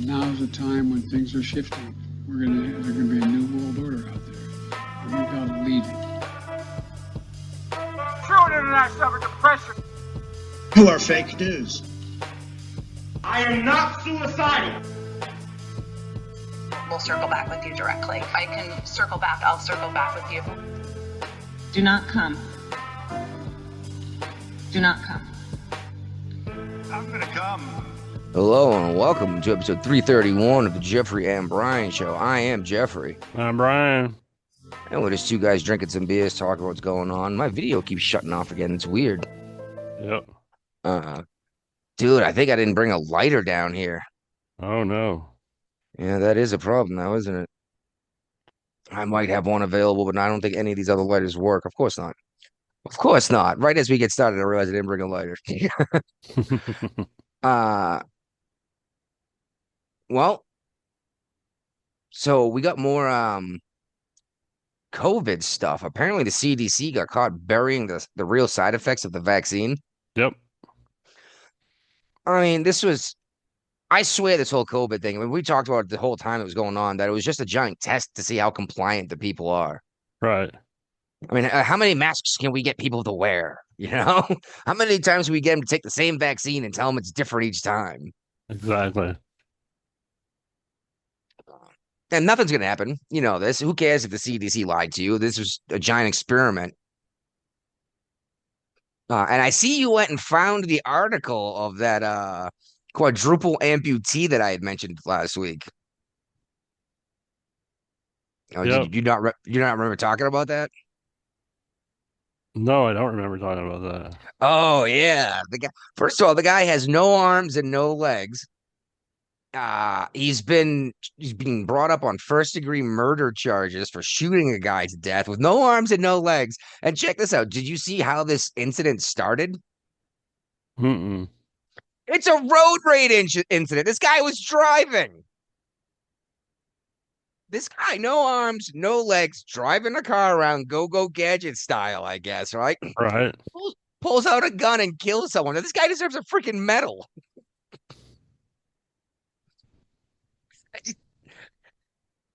And now's the time when things are shifting. There's gonna be a new world order out there. And we gotta lead it. True international depression. You are fake news. I am not suicidal. We'll circle back with you directly. If I can circle back, I'll circle back with you. Do not come. Do not come. I'm gonna come. Hello and welcome to episode 331 of the Jeffrey and Brian Show. I am Jeffrey. I'm Brian. And we're just two guys drinking some beers, talking about what's going on. My video keeps shutting off again. It's weird. Yep. Dude, I think I didn't bring a lighter down here. Oh, no. Yeah, that is a problem now, isn't it? I might have one available, but I don't think any of these other lighters work. Of course not. Of course not. Right as we get started, I realized I didn't bring a lighter. Well, so we got more COVID stuff. Apparently the CDC got caught burying the real side effects of the vaccine. Yep. I mean, I swear this whole COVID thing, I mean, we talked about it the whole time it was going on, that it was just a giant test to see how compliant the people are. Right. I mean, how many masks can we get people to wear? You know, how many times do we get them to take the same vaccine and tell them it's different each time? Exactly. And nothing's going to happen. You know this. Who cares if the CDC lied to you? This was a giant experiment. And I see you went and found the article of that quadruple amputee that I had mentioned last week. Oh, Yep. did you not remember talking about that? No, I don't remember talking about that. Oh yeah, First of all, the guy has no arms and no legs. He's being brought up on first-degree murder charges for shooting a guy to death with no arms and no legs. And check this out. Did you see how this incident started? Mm-mm. It's a road rage incident. This guy was driving. This guy, no arms, no legs, driving a car around go-go gadget style, I guess, right? Right. Pulls out a gun and kills someone. Now, this guy deserves a freaking medal.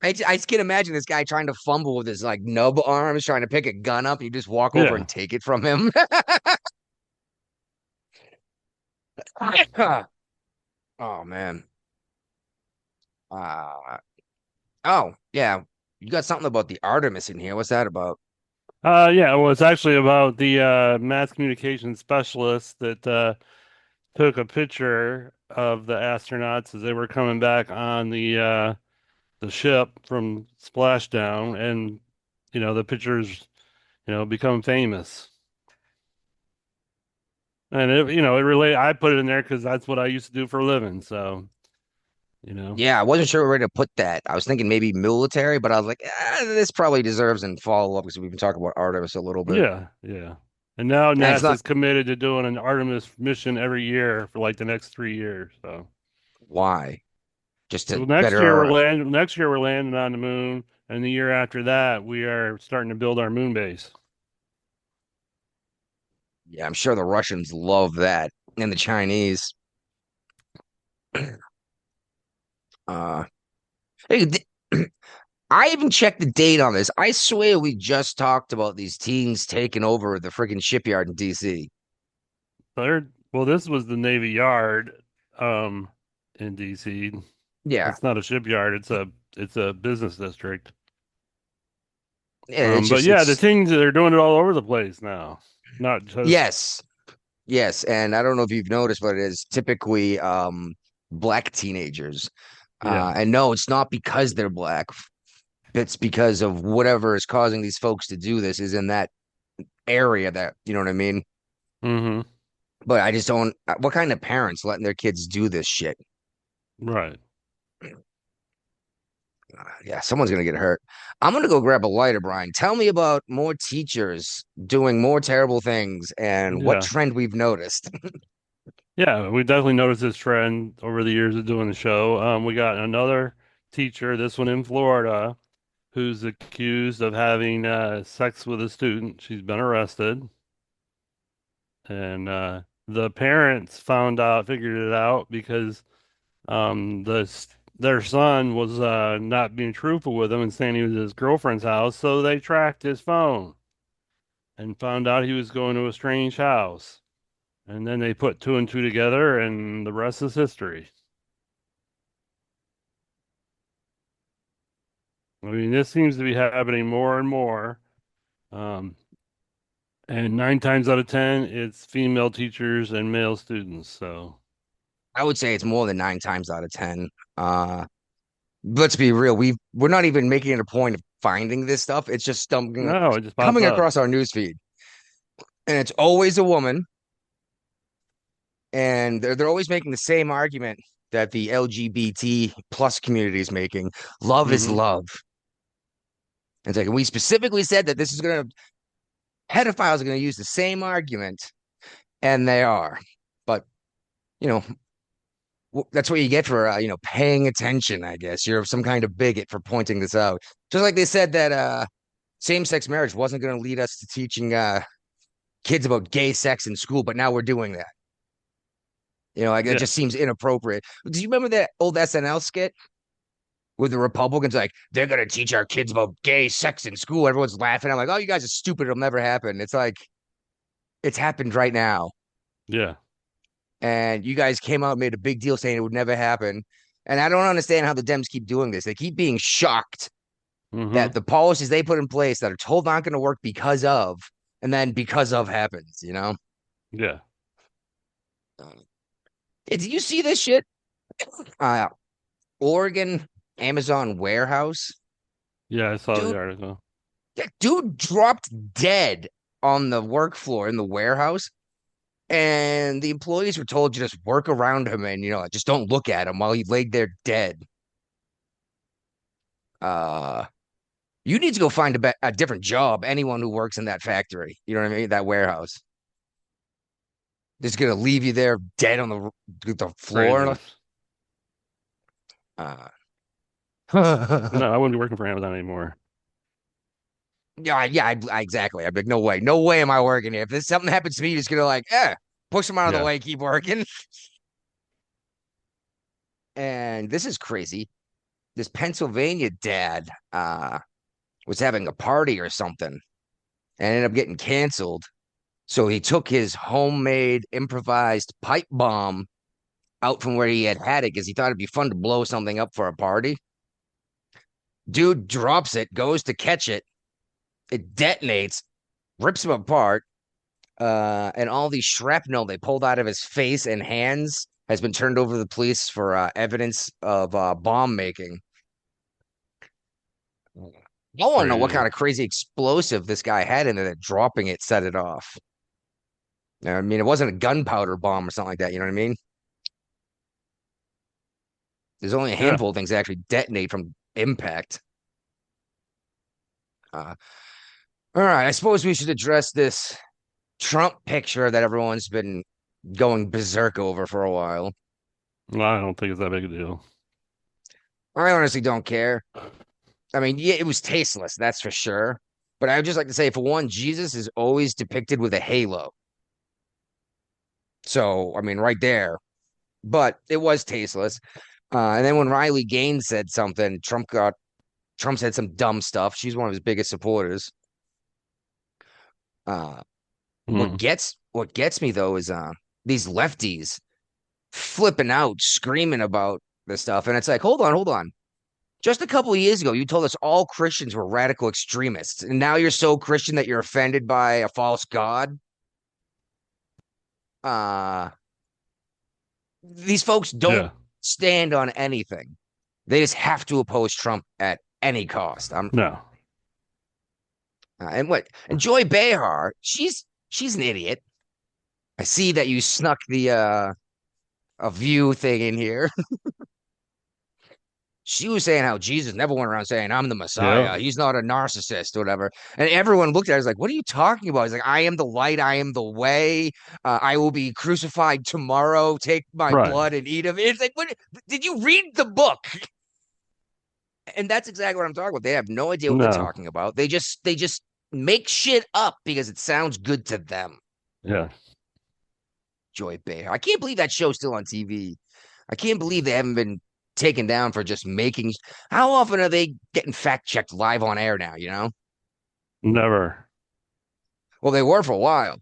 I just can't imagine this guy trying to fumble with his like nub arms, trying to pick a gun up. You just walk over Yeah. and take it from him. Oh man. Oh yeah. You got something about the Artemis in here. What's that about? Yeah, well, it's actually about the mass communication specialist that took a picture of the astronauts as they were coming back on the ship from splashdown, and the pictures become famous. And I put it in there because that's what I used to do for a living. So, Yeah, I wasn't sure where to put that. I was thinking maybe military, but I was like, this probably deserves a follow up because we've been talking about Artemis a little bit. yeah, yeah. And now And it's not NASA's committed to doing an Artemis mission every year for like the next 3 years. So, why. Just so to next year better. we're landing on the moon, and the year after that we are starting to build our moon base. Yeah, I'm sure the Russians love that, and the Chinese. Uh, hey, I even checked the date on this. I swear we just talked about these teens taking over the freaking shipyard in DC. Well, this was the Navy Yard, in DC. Yeah, It's not a shipyard; it's a business district. yeah. It's But just yeah, the things they're doing it all over the place now. Not just yes, and I don't know if you've noticed, but it is typically black teenagers. Yeah. And no, it's not because they're black. It's because of whatever is causing these folks to do this is in that area that, you know what I mean? Mm-hmm. But I just don't, what kind of parents letting their kids do this shit? Right. Yeah, someone's gonna get hurt. I'm gonna go grab a lighter, Brian. Tell me about more teachers doing more terrible things and what Yeah. trend we've noticed. Yeah, we definitely noticed this trend over the years of doing the show. We got another teacher, this one in Florida, who's accused of having sex with a student. She's been arrested, and the parents figured it out because their son was not being truthful with him and saying he was at his girlfriend's house, so they tracked his phone and found out he was going to a strange house. And then they put two and two together, and the rest is history. I mean, this seems to be happening more and more. And 9 times out of 10, it's female teachers and male students. So, I would say it's more than 9 times out of 10. Let's be real. We're not even making it a point of finding this stuff. It's just no, it just pops coming up. across our newsfeed. And it's always a woman. And they're always making the same argument that the LGBT plus community is making. Love is Mhm. love. And it's like, we specifically said that this is going to, pedophiles are going to use the same argument, and they are. But, you know, that's what you get for, you know, paying attention, I guess. You're some kind of bigot for pointing this out. Just like they said that same-sex marriage wasn't going to lead us to teaching kids about gay sex in school, but now we're doing that. You know, like it Yeah. just seems inappropriate. Do you remember that old SNL skit with the Republicans like, they're going to teach our kids about gay sex in school? Everyone's laughing. I'm like, oh, you guys are stupid. It'll never happen. It's like, it's happened right now. Yeah. And you guys came out and made a big deal saying it would never happen. And I don't understand how the Dems keep doing this. They keep being shocked Hmm. that the policies they put in place that are told aren't going to work because of, and then because of happens, you know? Yeah. Did you see this shit? Oregon Amazon warehouse. Yeah, I saw Dude, the article. that dude dropped dead on the work floor in the warehouse. And the employees were told to just work around him and, you know, just don't look at him while he laid there dead. You need to go find a different job. Anyone who works in that factory, you know what I mean? That warehouse. Just gonna leave you there dead on the floor. Craziness. Uh, No, I wouldn't be working for Amazon anymore. yeah, exactly. I'd be like, no way am I working here. If this something happens to me, you're just gonna like, push them out of the Yeah. way, keep working. And this is crazy. This Pennsylvania dad was having a party or something and ended up getting canceled. So he took his homemade improvised pipe bomb out from where he had it because he thought it'd be fun to blow something up for a party. Dude drops it, goes to catch it. It detonates, rips him apart, and all the shrapnel they pulled out of his face and hands has been turned over to the police for evidence of bomb making. I want to know what Crazy. kind of crazy explosive this guy had in there that dropping it set it off. I mean, it wasn't a gunpowder bomb or something like that. You know what I mean? There's only a Yeah. handful of things that actually detonate from impact. All right, I suppose we should address this Trump picture that everyone's been going berserk over for a while. Well, I don't think it's that big a deal. I honestly don't care. I mean, yeah, it was tasteless, that's for sure. But I would just like to say, for one, Jesus is always depicted with a halo. So, I mean, right there. But it was tasteless. And then when Riley Gaines said something, Trump said some dumb stuff. She's one of his biggest supporters. Hmm. What gets me though is these lefties flipping out, screaming about this stuff. And it's like, hold on. Just a couple of years ago, you told us all Christians were radical extremists, and now you're so Christian that you're offended by a false god. These folks don't Yeah. stand on anything. They just have to oppose Trump at any cost. No. And Joy Behar, she's an idiot. I see that you snuck the a view thing in here. She was saying how Jesus never went around saying, I'm the Messiah. Yeah. He's not a narcissist or whatever. And everyone looked at her like, what are you talking about? He's like, I am the light. I am the way. I will be crucified tomorrow. Take my Right. blood and eat of it. It's like, what? Did you read the book? And that's exactly what I'm talking about. They have no idea what they're No. talking about. They just make shit up because it sounds good to them. Yeah. Joy Behar. I can't believe that show's still on TV. I can't believe they haven't been taken down for just making. How often are they getting fact checked live on air now? Never. Well, they were for a while.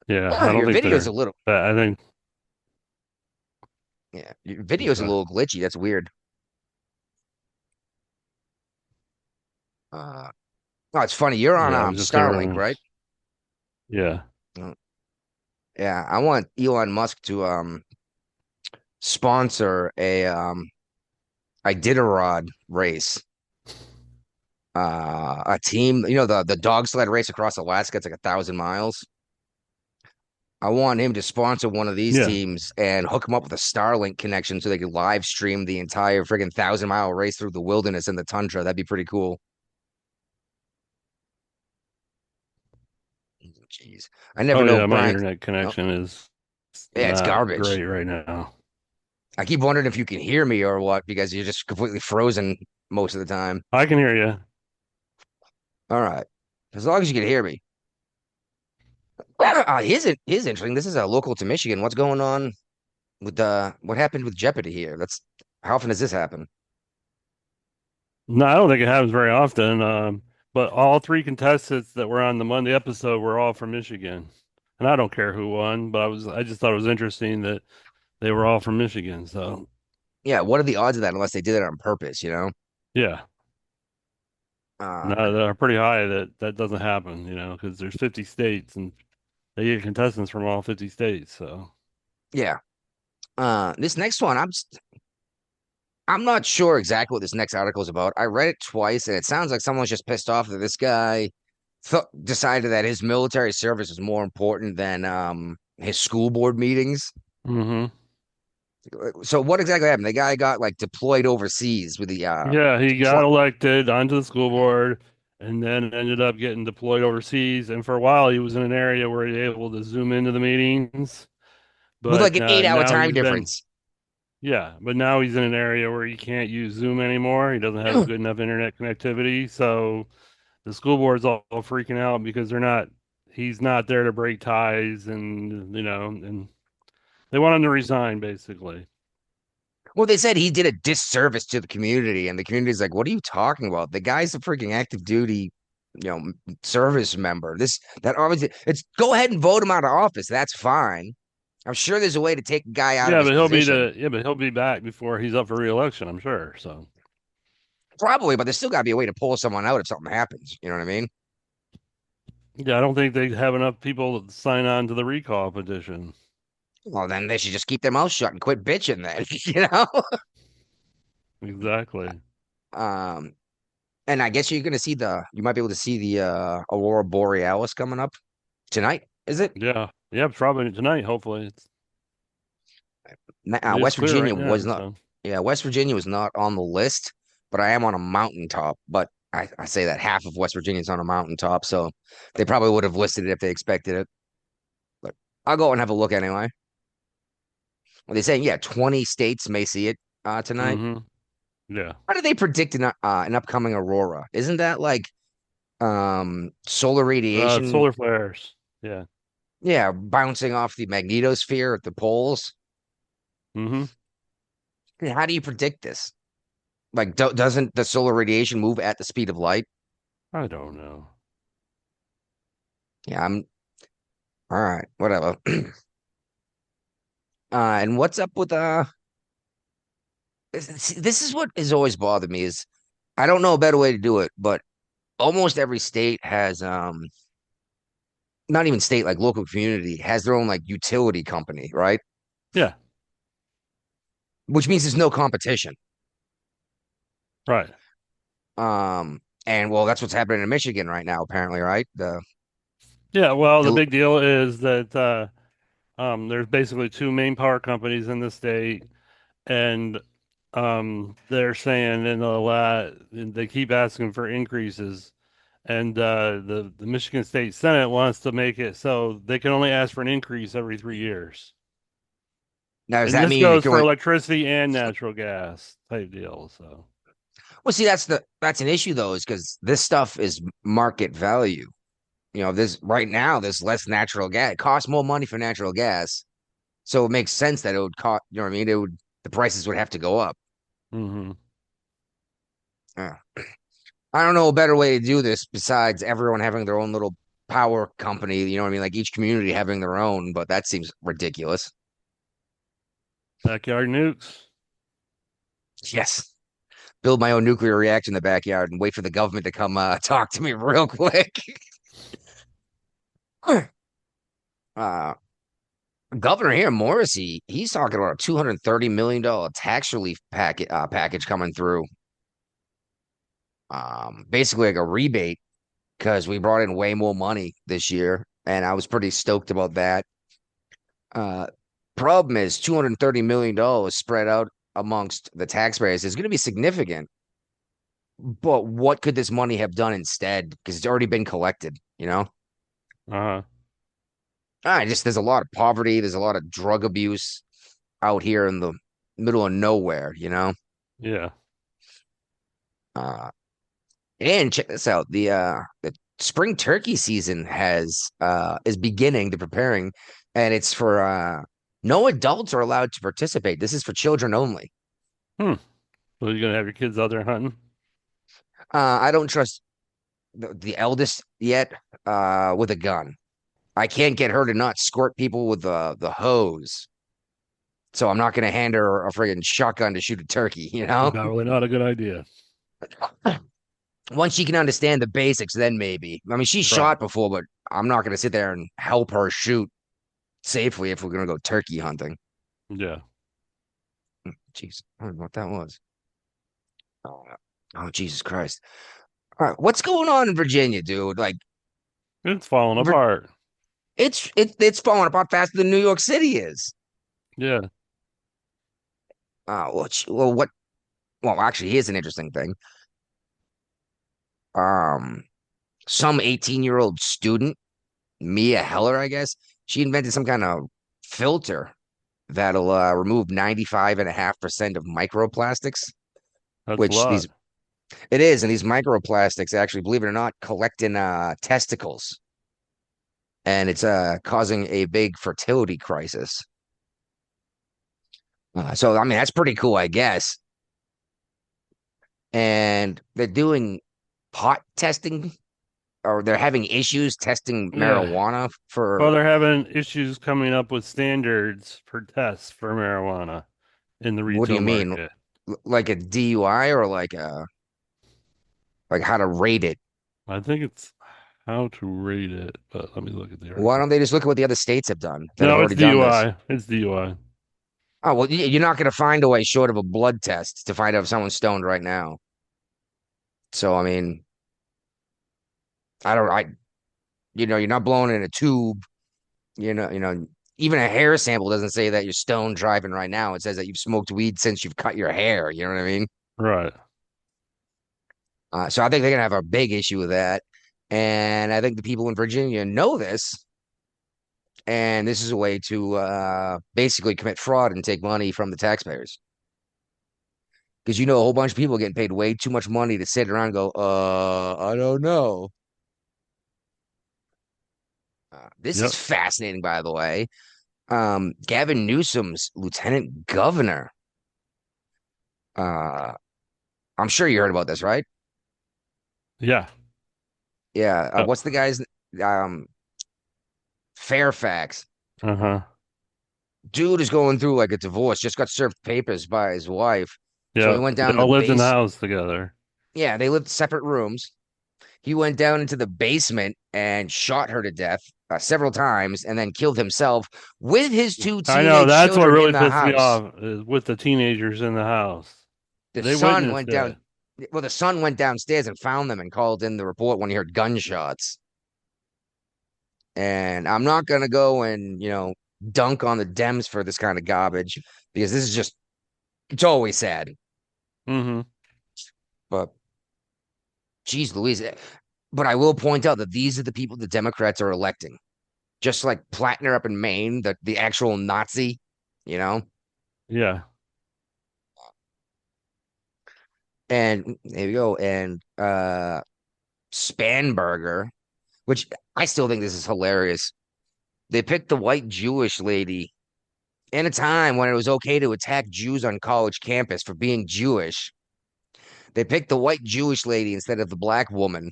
Yeah, Oh, I don't your think video's they're. a little. I think. Yeah, your video's a little glitchy. That's weird. Uh, oh, it's funny. You're on Yeah, I was just Starlink, hearing. right? Yeah. Oh, yeah, I want Elon Musk to sponsor a Iditarod race. A team, the dog sled race across Alaska. It's like 1,000 miles. I want him to sponsor one of these Yeah. teams and hook him up with a Starlink connection so they could live stream the entire friggin' 1,000-mile race through the wilderness and the tundra. That'd be pretty cool. Jeez, I never Oh know, yeah, my Brian. internet Oh, connection is yeah, it's not garbage. great right now. I keep wondering if you can hear me or what because you're just completely frozen most of the time. I can hear you. All right, as long as you can hear me. Here's interesting. This is a local to Michigan. What's going on with what happened with Jeopardy here? That's how often does this happen? No, I don't think it happens very often. But all three contestants that were on the Monday episode were all from Michigan. And I don't care who won, but I just thought it was interesting that they were all from Michigan. So Yeah, what are the odds of that unless they did it on purpose? yeah, Uh, no, they're pretty high that that doesn't happen, because there's 50 states and they get contestants from all 50 states. So yeah. This next one, I'm not sure exactly what this next article is about. I read it twice, and it sounds like someone's just pissed off that this guy decided that his military service is more important than his school board meetings. hmm So what exactly happened? The guy got like deployed overseas with the yeah, he got Trump. elected onto the school board and then ended up getting deployed overseas. And for a while, he was in an area where he was able to zoom into the meetings. With like But an 8 hour now time he's been, difference. yeah, but now he's in an area where he can't use Zoom anymore. He doesn't have good enough internet connectivity. So the school board's all freaking out because he's not there to break ties and they want him to resign basically. Well, they said he did a disservice to the community, and the community's like, "What are you talking about? The guy's a freaking active duty, service member. That obviously, it's go ahead and vote him out of office. That's fine. I'm sure there's a way to take a guy out of his position, But he'll be back before he's up for re-election, I'm sure. So probably, but there's still got to be a way to pull someone out if something happens. You know what I mean? yeah, I don't think they have enough people to sign on to the recall petition. Well, then they should just keep their mouth shut and quit bitching. Then, you know. Exactly. Um, and I guess you might be able to see the Aurora Borealis coming up tonight. Is it? Yeah. Yeah, probably tonight, hopefully. It is West clear Virginia right was now, not. so Yeah, West Virginia was not on the list, but I am on a mountaintop. But I say that half of West Virginia is on a mountaintop, so they probably would have listed it if they expected it. But I'll go and have a look anyway. Well, they're saying, yeah, 20 states may see it tonight. hmm Yeah. How do they predict an upcoming aurora? Isn't that like solar radiation? Solar flares. Yeah. Yeah, bouncing off the magnetosphere at the poles. hmm How do you predict this? Like, doesn't the solar radiation move at the speed of light? I don't know. Yeah, I'm all right. Whatever. And what's up with this is what has always bothered me is I don't know a better way to do it, but almost every state has not even state like local community has their own like utility company, right? Yeah. Which means there's no competition. Right. And well, that's what's happening in Michigan right now, apparently, right? Yeah. Well, the The big deal is that there's basically two main power companies in the state, and they're saying in a lot they keep asking for increases, and the Michigan State Senate wants to make it so they can only ask for an increase every 3 years. Now does And that this mean it goes can for only, electricity and natural gas type deal. So well, see, that's an issue though, is because this stuff is market value. This right now, there's less natural gas. It costs more money for natural gas. So it makes sense that it would cost, you know what I mean? the prices would have to go up. Mm-hmm. Uh, I don't know a better way to do this besides everyone having their own little power company. You know what I mean? Like each community having their own, but that seems ridiculous. Backyard nukes. Yes. Build my own nuclear reactor in the backyard and wait for the government to come talk to me real quick. uh, Governor here, Morrissey, he's talking about a $230 million tax relief package coming through. Basically like a rebate because we brought in way more money this year, and I was pretty stoked about that. Uh, Problem is $230 million spread out amongst the taxpayers is going to be significant. But what could this money have done instead? Because it's already been collected, you know? Uh-huh. There's a lot of poverty, there's a lot of drug abuse out here in the middle of nowhere, you know? Yeah. Uh, and check this out. The spring turkey season is beginning to preparing, and it's for no adults are allowed to participate. This is for children only. So you're gonna have your kids out there hunting? I don't trust the eldest yet with a gun. I can't get her to not squirt people with the hose. So I'm not going to hand her a friggin' shotgun to shoot a turkey, you know? Probably not a good idea. Once she can understand the basics, then maybe. I mean, she's Right. shot before, but I'm not going to sit there and help her shoot safely if we're going to go turkey hunting. Yeah. Jeez, I don't know what that was. Oh, Jesus Christ. All right, what's going on in Virginia, dude? Like, It's falling Vir- apart. it's falling apart faster than New York City is. Yeah. What? Well, actually, here's an interesting thing. Um, some 18-year-old student, Mia Heller, I guess, she invented some kind of filter that'll remove 95.5% of microplastics, That's a which lot. it is, and these microplastics actually, believe it or not, collect in testicles, and it's causing a big fertility crisis. So, I mean, that's pretty cool, I guess. And they're doing pot testing, or they're having issues testing Yeah. marijuana Well, for they're having issues coming up with standards for tests for marijuana in the what do retail you mean? market. Like a DUI or like how to rate it? I think it's how to rate it, but let me look at the Why article. don't they just look at what the other states have done that have No, it's already done this? DUI. It's DUI. Oh, well, you're not going to find a way short of a blood test to find out if someone's stoned right now. So, I mean, I don't, I, you're not blowing in a tube, even a hair sample doesn't say that you're stoned driving right now. It says that you've smoked weed since you've cut your hair. You know what I mean? Right. So I think they're going to have a big issue with that. And I think the people in Virginia know this. And this is a way to basically commit fraud and take money from the taxpayers. Because a whole bunch of people getting paid way too much money to sit around and go, I don't know. This Yep. is fascinating, by the way. Gavin Newsom's lieutenant governor. I'm sure you heard about this, right? Yeah. Yeah. Uh, What's the guy's Fairfax? Uh-huh. Dude is going through like a divorce, just got served papers by his wife. So Yeah. he went They down all the lived in the base. house together. Yeah, they lived separate rooms. He went down into the basement and shot her to death several times and then killed himself with his two I know, teenage that's what children really in the pissed me house. off is with the teenagers in the house. The They son witnessed went it. down. Well, the son went downstairs and found them and called in the report when he heard gunshots. And I'm not gonna go and dunk on the Dems for this kind of garbage because this is just it's always sad. Mm-hmm. But geez Louise. But I will point out that these are the people the Democrats are electing. Just like Plattner up in Maine, the actual Nazi, you know? Yeah. And there you go. And Spanberger, which I still think this is hilarious. They picked the white Jewish lady In a time when it was okay to attack Jews on college campus for being Jewish, they picked the white Jewish lady instead of the black woman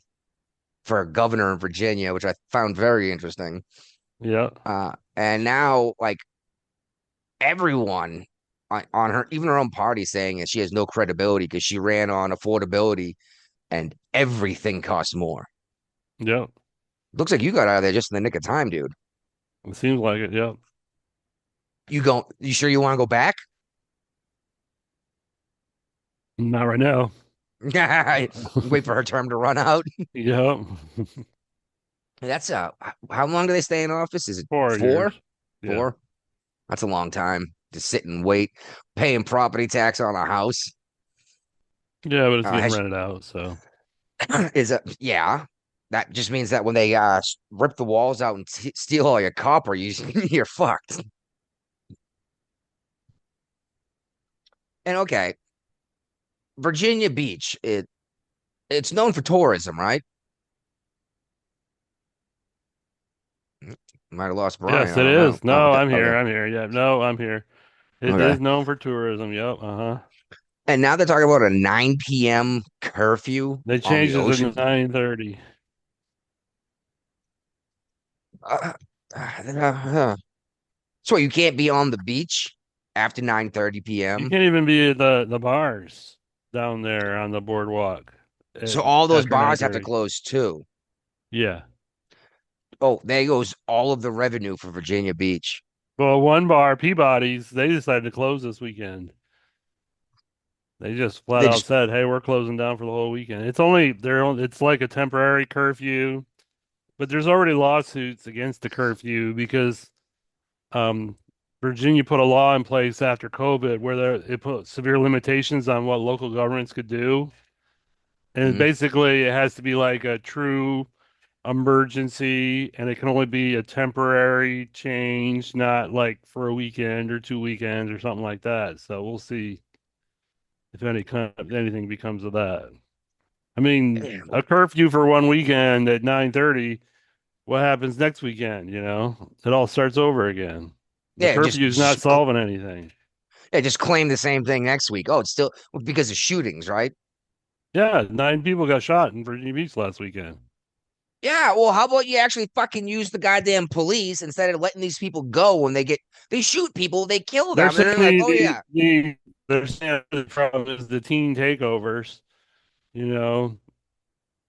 for governor in Virginia, which I found very interesting. Yeah. And now, like, everyone on her, even her own party, saying that she has no credibility because she ran on affordability and everything costs more. Yep. Looks like you got out of there just in the nick of time, dude. It seems like it. Yep. You sure you want to go back? Not right now. Wait for her term to run out. Yep. That's how long do they stay in office? Is it 4 four? years. Yeah. 4? That's a long time to sit and wait, paying property tax on a house. Yeah, but it's getting has- rented out, so Yeah. That just means that when they rip the walls out and steal all your copper, you're fucked. And okay, Virginia Beach, it's known for tourism, right? Might have lost Brian. yes, I it don't know. is. No, Okay, I'm here. okay. I'm here. Yeah, no, I'm here. It is Okay. known for tourism. Yep. Uh-huh. And now they're talking about a 9 p.m. curfew They on the changed it to ocean. 9:30. So you can't be on the beach after 9:30 You p.m. can't even be at the bars down there on the boardwalk So all those after bars have to 9:30. close too. Yeah. Oh, there goes all of the revenue for Virginia Beach. Well, one bar, Peabody's, they decided to close this weekend. They just flat They out just said, "Hey, we're closing down for the whole weekend." It's like a temporary curfew, but there's already lawsuits against the curfew because um Virginia put a law in place after COVID where it put severe limitations on what local governments could do. And Mhm. basically it has to be like a true emergency and it can only be a temporary change, not like for a weekend or 2 weekends or something like that. So we'll see if anything becomes of that. I mean, Yeah, a curfew for one weekend at 9:30, what happens next weekend, you know? It all starts over again. The yeah, just curfew's not solving anything. just claim the same thing next week. Oh, it's still because of shootings, right? Yeah, 9 people got shot in Virginia Beach last weekend. Yeah, well, how about you actually fucking use the goddamn police instead of letting these people go when they shoot people, they kill They're them, and they're like, saying oh yeah. they're saying the problem is the teen takeovers, you know,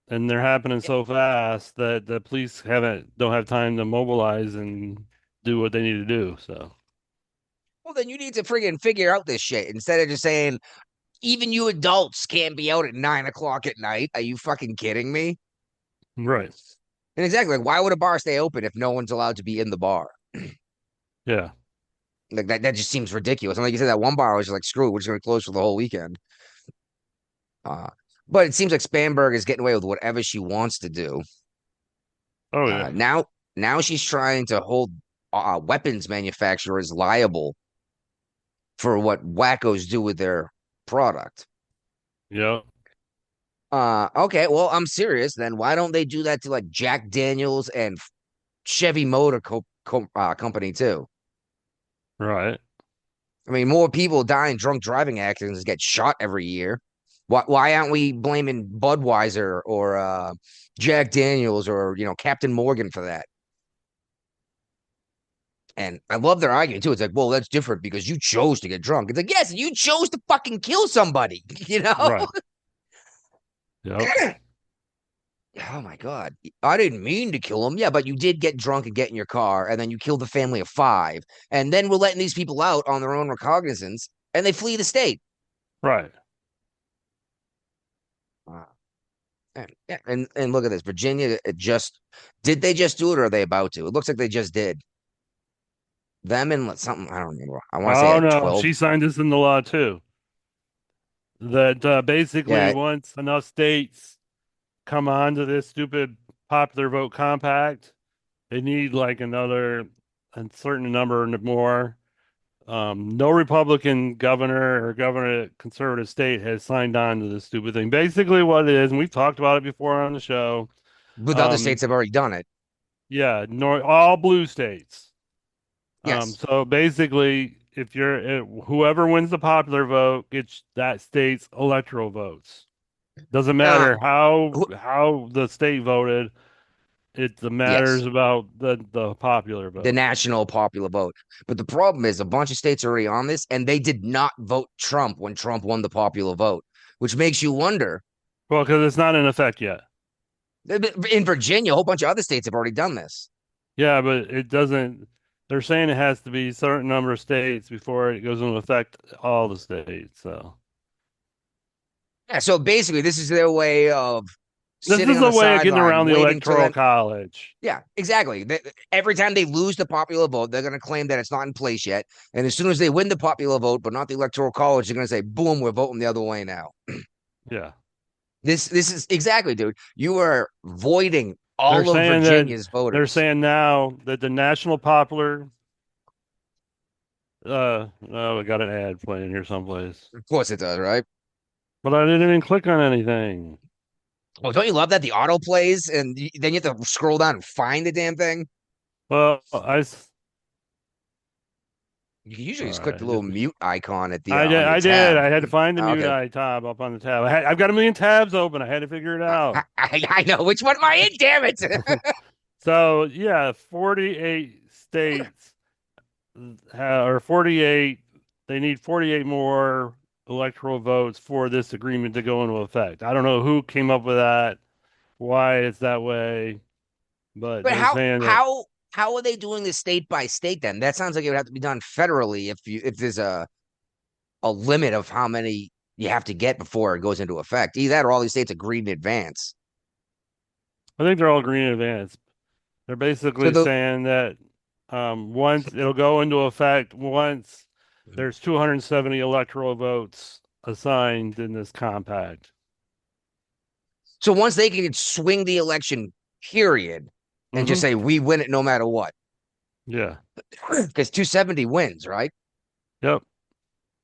and they're happening so fast that the police don't have time to mobilize and do what they need to do. So, Well, then you need to friggin' figure out this shit instead of just saying even you adults can't be out at 9 o'clock at night. Are you fucking kidding me? right. And exactly, like, why would a bar stay open if no one's allowed to be in the bar? Yeah. Like that just seems ridiculous. And like you said, that one bar was just like, screw it, we're just gonna close for the whole weekend. But it seems like Spanberg is getting away with whatever she wants to do. Oh yeah. Now she's trying to hold weapons manufacturers liable for what wackos do with their product. Yeah. Okay, well, I'm serious. Then why don't they do that to like Jack Daniels and Chevy Motor Company too? Right. I mean, more people die in drunk driving accidents, get shot every year. Why aren't we blaming Budweiser or Jack Daniels or Captain Morgan for that? And I love their argument too. It's like, well, that's different because you chose to get drunk. It's like, yes, you chose to fucking kill somebody, Right. Yep. Oh my God. I didn't mean to kill him. Yeah, but you did get drunk and get in your car, and then you killed a family of 5. And then we're letting these people out on their own recognizance, and they flee the state. Right. And look at this. Virginia, did they just do it or are they about to? It looks like they just did. Them and something, I don't remember. I want to say Oh like no, 12. she signed this into law too. That basically Yeah. once enough states come on to this stupid popular vote compact, they need like a certain number more. No Republican governor or governor at conservative state has signed on to this stupid thing. Basically, what it is, and we've talked about it before on the show. But other states have already done it. Yeah, all blue states. Yes. So basically, if you're whoever wins the popular vote gets that state's electoral votes. Doesn't matter how the state voted. It matters Yes, about the popular the vote. national popular vote. But the problem is a bunch of states are already on this, and they did not vote Trump when Trump won the popular vote, which makes you wonder. Well, because it's not in effect yet. In Virginia, a whole bunch of other states have already done this. Yeah, but it doesn't. They're saying it has to be a certain number of states before it goes into effect all the states. So Yeah, so basically, this is their way of this sitting is on a the way of getting sideline, around the waiting till electoral then. college. Yeah, exactly. Every time they lose the popular vote, they're going to claim that it's not in place yet. And as soon as they win the popular vote, but not the electoral college, they're going to say, "Boom, we're voting the other way now." Yeah. This is exactly, dude. You are voiding They're all of saying Virginia's they're voters. saying now that the national popular oh, we got an ad playing here someplace. Of course it does, right? But I didn't even click on anything. Oh, don't you love that the auto plays and then you have to scroll down and find the damn thing? Well, You can usually all just click right. the little mute icon at the I did. on your I did. tab. I had to find the Oh, mute okay. tab up on the tab. I've got a million tabs open. I had to figure it out. I know which one am I in, damn it. So yeah, 48 states or 48. They need 48 more electoral votes for this agreement to go into effect. I don't know who came up with that, why it's that way, but But they're saying that. how are they doing this state by state then? That sounds like it would have to be done federally if there's a limit of how many you have to get before it goes into effect. Either that or all these states agree in advance. I think they're all green in advance. They're So basically the saying that once it'll go into effect once there's 270 electoral votes assigned in this compact. so once they can swing the election, period, and just Hmm. say we win it no matter what, Yeah. because 270 wins, right? Yep.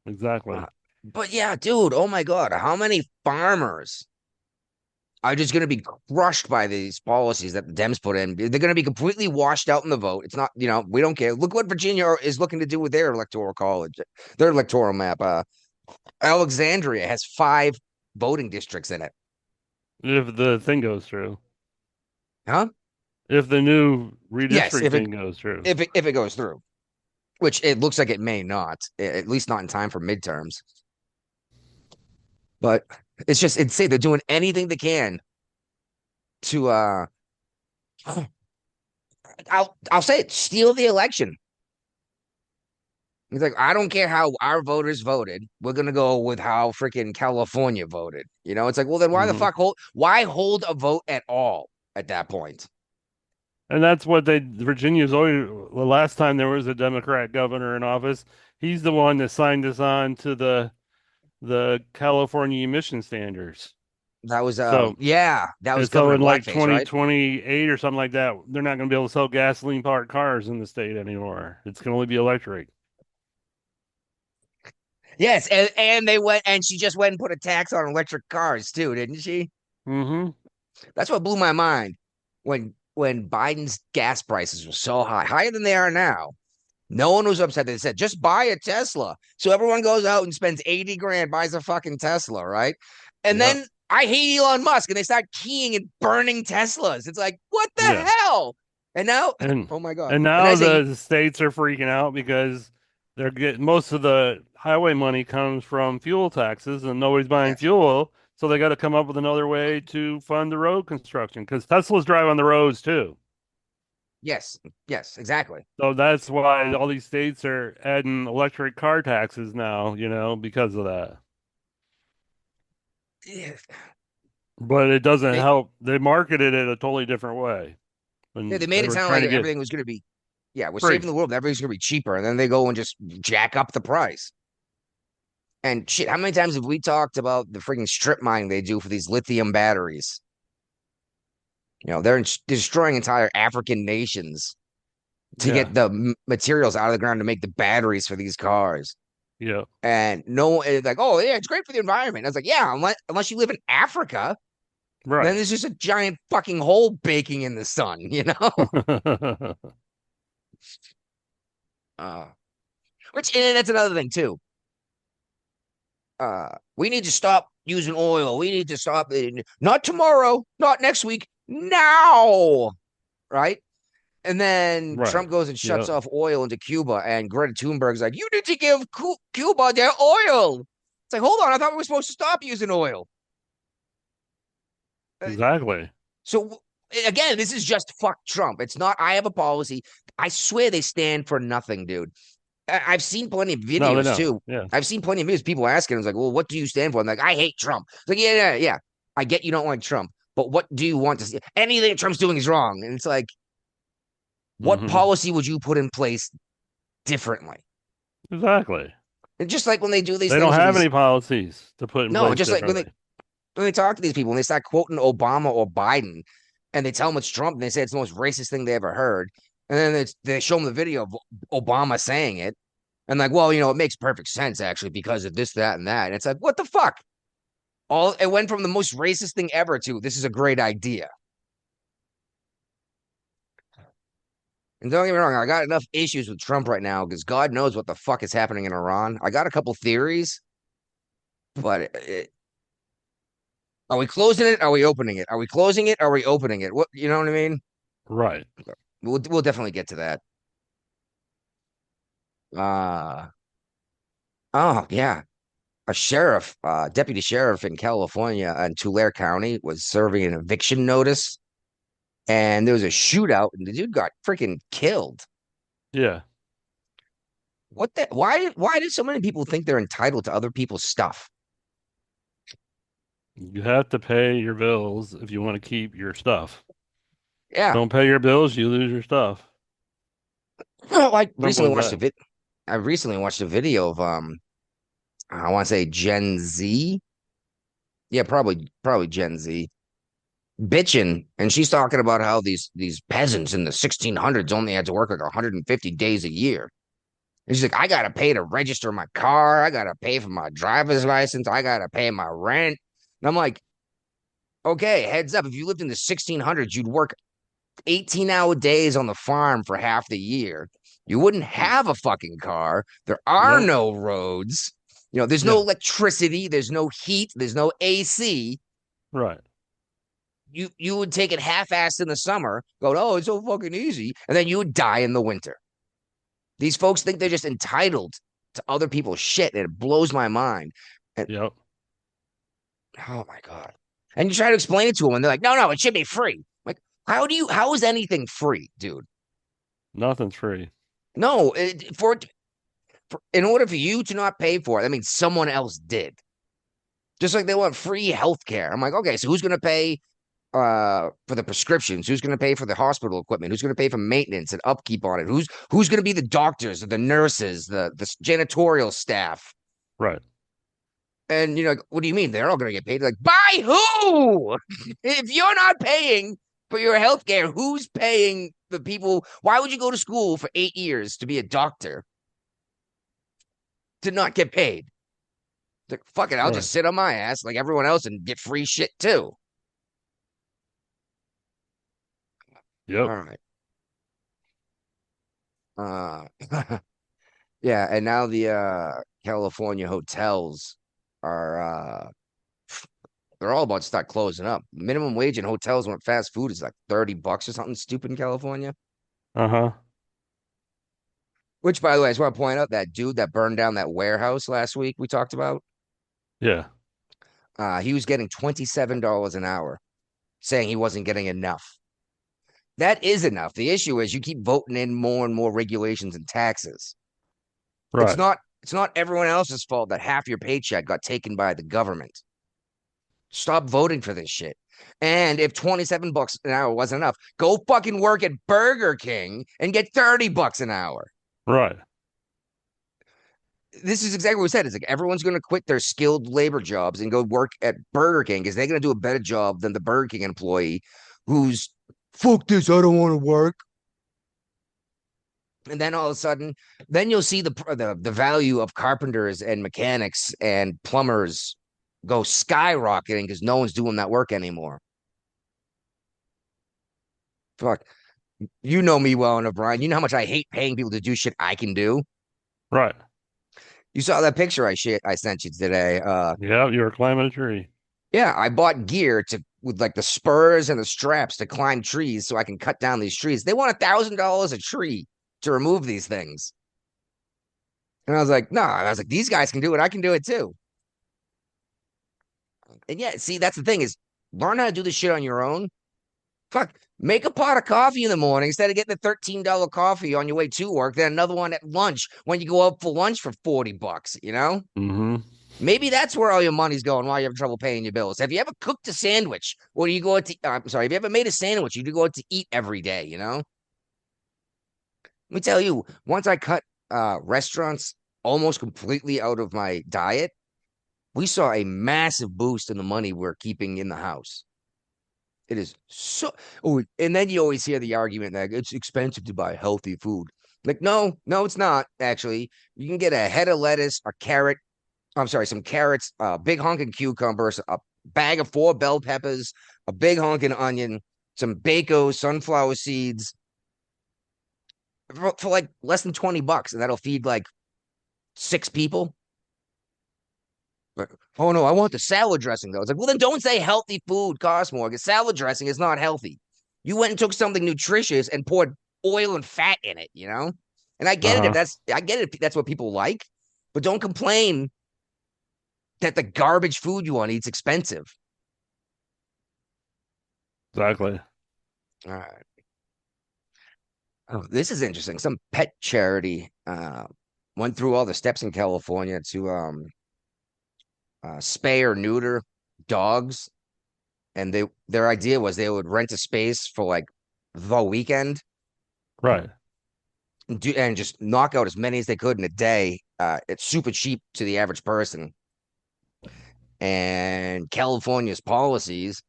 Exactly. But yeah, dude, oh my God, how many farmers are just going to be crushed by these policies that the Dems put in? They're going to be completely washed out in the vote. It's not, we don't care. Look what Virginia is looking to do with their electoral college, their electoral map. Alexandria has 5 voting districts in it. If the thing goes through. Huh? If the new Yes, redistricting goes through. if it goes through, which it looks like it may not, at least not in time for midterms. But it's just insane. They're doing anything they can to I'll say it, steal the election. He's like, I don't care how our voters voted. We're gonna go with how freaking California voted. It's like, well, then why the Mhm. fuck why hold a vote at all at that point? And that's what Virginia's always, the last time there was a Democrat governor in office, he's the one that signed us on to the California emission standards. That was So, that was and so Governor in like Blackface, right? 2028 or something like that, they're not going to be able to sell gasoline powered cars in the state anymore. It's going to only be electric. Yes, and she just went and put a tax on electric cars too, didn't she? Mm-hmm. That's what blew my mind when Biden's gas prices were so high, higher than they are now. No one was upset. They said, just buy a Tesla. So everyone goes out and spends 80 grand, buys a fucking Tesla, right? And Yep. then I hate Elon Musk, and they start keying and burning Teslas. It's like, what the Yeah. hell? And now, And oh my God. and And now I say, the states are freaking out because they're getting most of the highway money comes from fuel taxes and nobody's buying yes, fuel, so they got to come up with another way to fund the road construction because Teslas drive on the roads too. yes, exactly. So that's why all these states are adding electric car taxes now, because of that. Yeah, But it doesn't They, help. They marketed it a totally different way. yeah, And they made they it were sound trying like to get everything was going to be, yeah, we're free. saving the world. Everything's going to be cheaper. And then they go and just jack up the price. And shit, how many times have we talked about the freaking strip mining they do for these lithium batteries? They're destroying entire African nations to Yeah. get the materials out of the ground to make the batteries for these cars. Yeah. And like, oh yeah, it's great for the environment. I was like, yeah, unless you live in Africa, then Right. there's just a giant fucking hole baking in the sun, Yeah. uh, Which and that's another thing too. We need to stop using oil. We need to stop it. Not tomorrow, not next week, now. Right? And then Right. Trump goes and shuts Yep. off oil into Cuba, and Greta Thunberg's like, "You need to give Cuba their oil." It's like, hold on, I thought we were supposed to stop using oil. Exactly. So again, this is just fuck Trump. It's not. I have a policy. I swear they stand for nothing, dude. I've seen plenty of No, they videos don't. too. Yeah. I've seen plenty of videos. People asking, "It's like, well, what do you stand for?" I'm like, I hate Trump. It's like, yeah. I get you don't like Trump, but what do you want to see? Anything that Trump's doing is wrong, and it's like, what Mhm. policy would you put in place differently? Exactly. And just like when they do these They things, don't with have these- any policies to put in no, place just like differently. when they talk to these people and they start quoting Obama or Biden, and they tell them it's Trump, and they say it's the most racist thing they ever heard, and then they show them the video of Obama saying it, and like, well, it makes perfect sense actually because of this, that, and that. And it's like, what the fuck? All it went from the most racist thing ever to this is a great idea. And don't get me wrong, I got enough issues with Trump right now because God knows what the fuck is happening in Iran. I got a couple theories, but are we closing it? Are we opening it? Are we closing it? Are we opening it? What you know what I mean? Right. We'll definitely get to that. Uh oh yeah. A sheriff, deputy sheriff in California in Tulare County was serving an eviction notice, and there was a shootout, and the dude got freaking killed. Yeah. What the? Why did so many people think they're entitled to other people's stuff? You have to pay your bills if you want to keep your stuff. Yeah, Don't pay your bills, you lose your stuff. like Simple recently as watched that. a vid. I recently watched a video of I want to say Gen Z. Yeah, probably Gen Z bitching, and she's talking about how these peasants in the 1600s only had to work like 150 days a year. And she's like, I gotta pay to register my car, I gotta pay for my driver's license, I gotta pay my rent. And I'm like, okay, heads up, if you lived in the 1600s, you'd work 18-hour days on the farm for half the year. You wouldn't have a fucking car. There are Nope. no roads. There's no Yeah. electricity, there's no heat, there's no AC. Right. You would take it half-assed in the summer, go, oh, it's so fucking easy, and then you would die in the winter. These folks think they're just entitled to other people's shit, and it blows my mind. And Yep. oh my God. And you try to explain it to them, and they're like, no, it should be free. Like, how is anything free, dude? Nothing's free. No, in order for you to not pay for it, that means someone else did. Just like they want free health care. I'm like, okay, so who's gonna pay for the prescriptions? Who's gonna pay for the hospital equipment? Who's gonna pay for maintenance and upkeep on it? Who's gonna be the doctors, the nurses, the janitorial staff? Right. And what do you mean? They're all gonna get paid? Like, by who? If you're not paying for your health care, who's paying the people? Why would you go to school for 8 years to be a doctor to not get paid? Like, fuck it, I'll Right. just sit on my ass like everyone else and get free shit too. Yep. All right. Yeah, and now the California hotels are they're all about to start closing up. Minimum wage in hotels when fast food is like $30 or something stupid in California. Uh-huh. Which, by the way, I just want to point out that dude that burned down that warehouse last week we talked about. Yeah. He was getting $27 an hour, saying he wasn't getting enough. That is enough. The issue is you keep voting in more and more regulations and taxes. Right. It's not everyone else's fault that half your paycheck got taken by the government. Stop voting for this shit. And if $27 an hour wasn't enough, go fucking work at Burger King and get $30 an hour. Right. This is exactly what we said. It's like everyone's going to quit their skilled labor jobs and go work at Burger King because they're going to do a better job than the Burger King employee who's, fuck this, I don't want to work. And then all of a sudden, then you'll see the value of carpenters and mechanics and plumbers go skyrocketing because no one's doing that work anymore. Fuck. You know me well enough, Brian. You know how much I hate paying people to do shit I can do. Right. You saw that picture I sent you today. Yeah, you were climbing a tree. Yeah, I bought gear to with like the spurs and the straps to climb trees so I can cut down these trees. They want $1,000 a tree to remove these things. And I was like, no, I was like, these guys can do it. I can do it too. And yeah, see, that's the thing is learn how to do this shit on your own. Fuck, make a pot of coffee in the morning instead of getting a $13 coffee on your way to work, then another one at lunch when you go out for lunch for $40, you know? Mm-hmm. Maybe that's where all your money's going while you have trouble paying your bills. Have you ever cooked a sandwich? Or do you go out to, I'm sorry, have you ever made a sandwich? You do go out to eat every day, you know? Let me tell you, once I cut restaurants almost completely out of my diet, we saw a massive boost in the money we're keeping in the house. It is so. Oh, and then you always hear the argument that it's expensive to buy healthy food. Like, no, it's not actually. You can get a head of lettuce, a carrot. I'm sorry, some carrots, a big honking cucumbers, a bag of 4 bell peppers, a big honking onion, some bacon, sunflower seeds for like less than $20, and that'll feed like 6 people. But, oh no, I want the salad dressing though. It's like, well, then don't say healthy food costs more because salad dressing is not healthy. You went and took something nutritious and poured oil and fat in it, you know? And I get it if that's what people like, but don't complain that the garbage food you want to eat's expensive. Exactly. All right. Oh, this is interesting. Some pet charity went through all the steps in California to spay or neuter dogs, and their idea was they would rent a space for like the weekend, Right. and just knock out as many as they could in a day. It's super cheap to the average person, and California's policies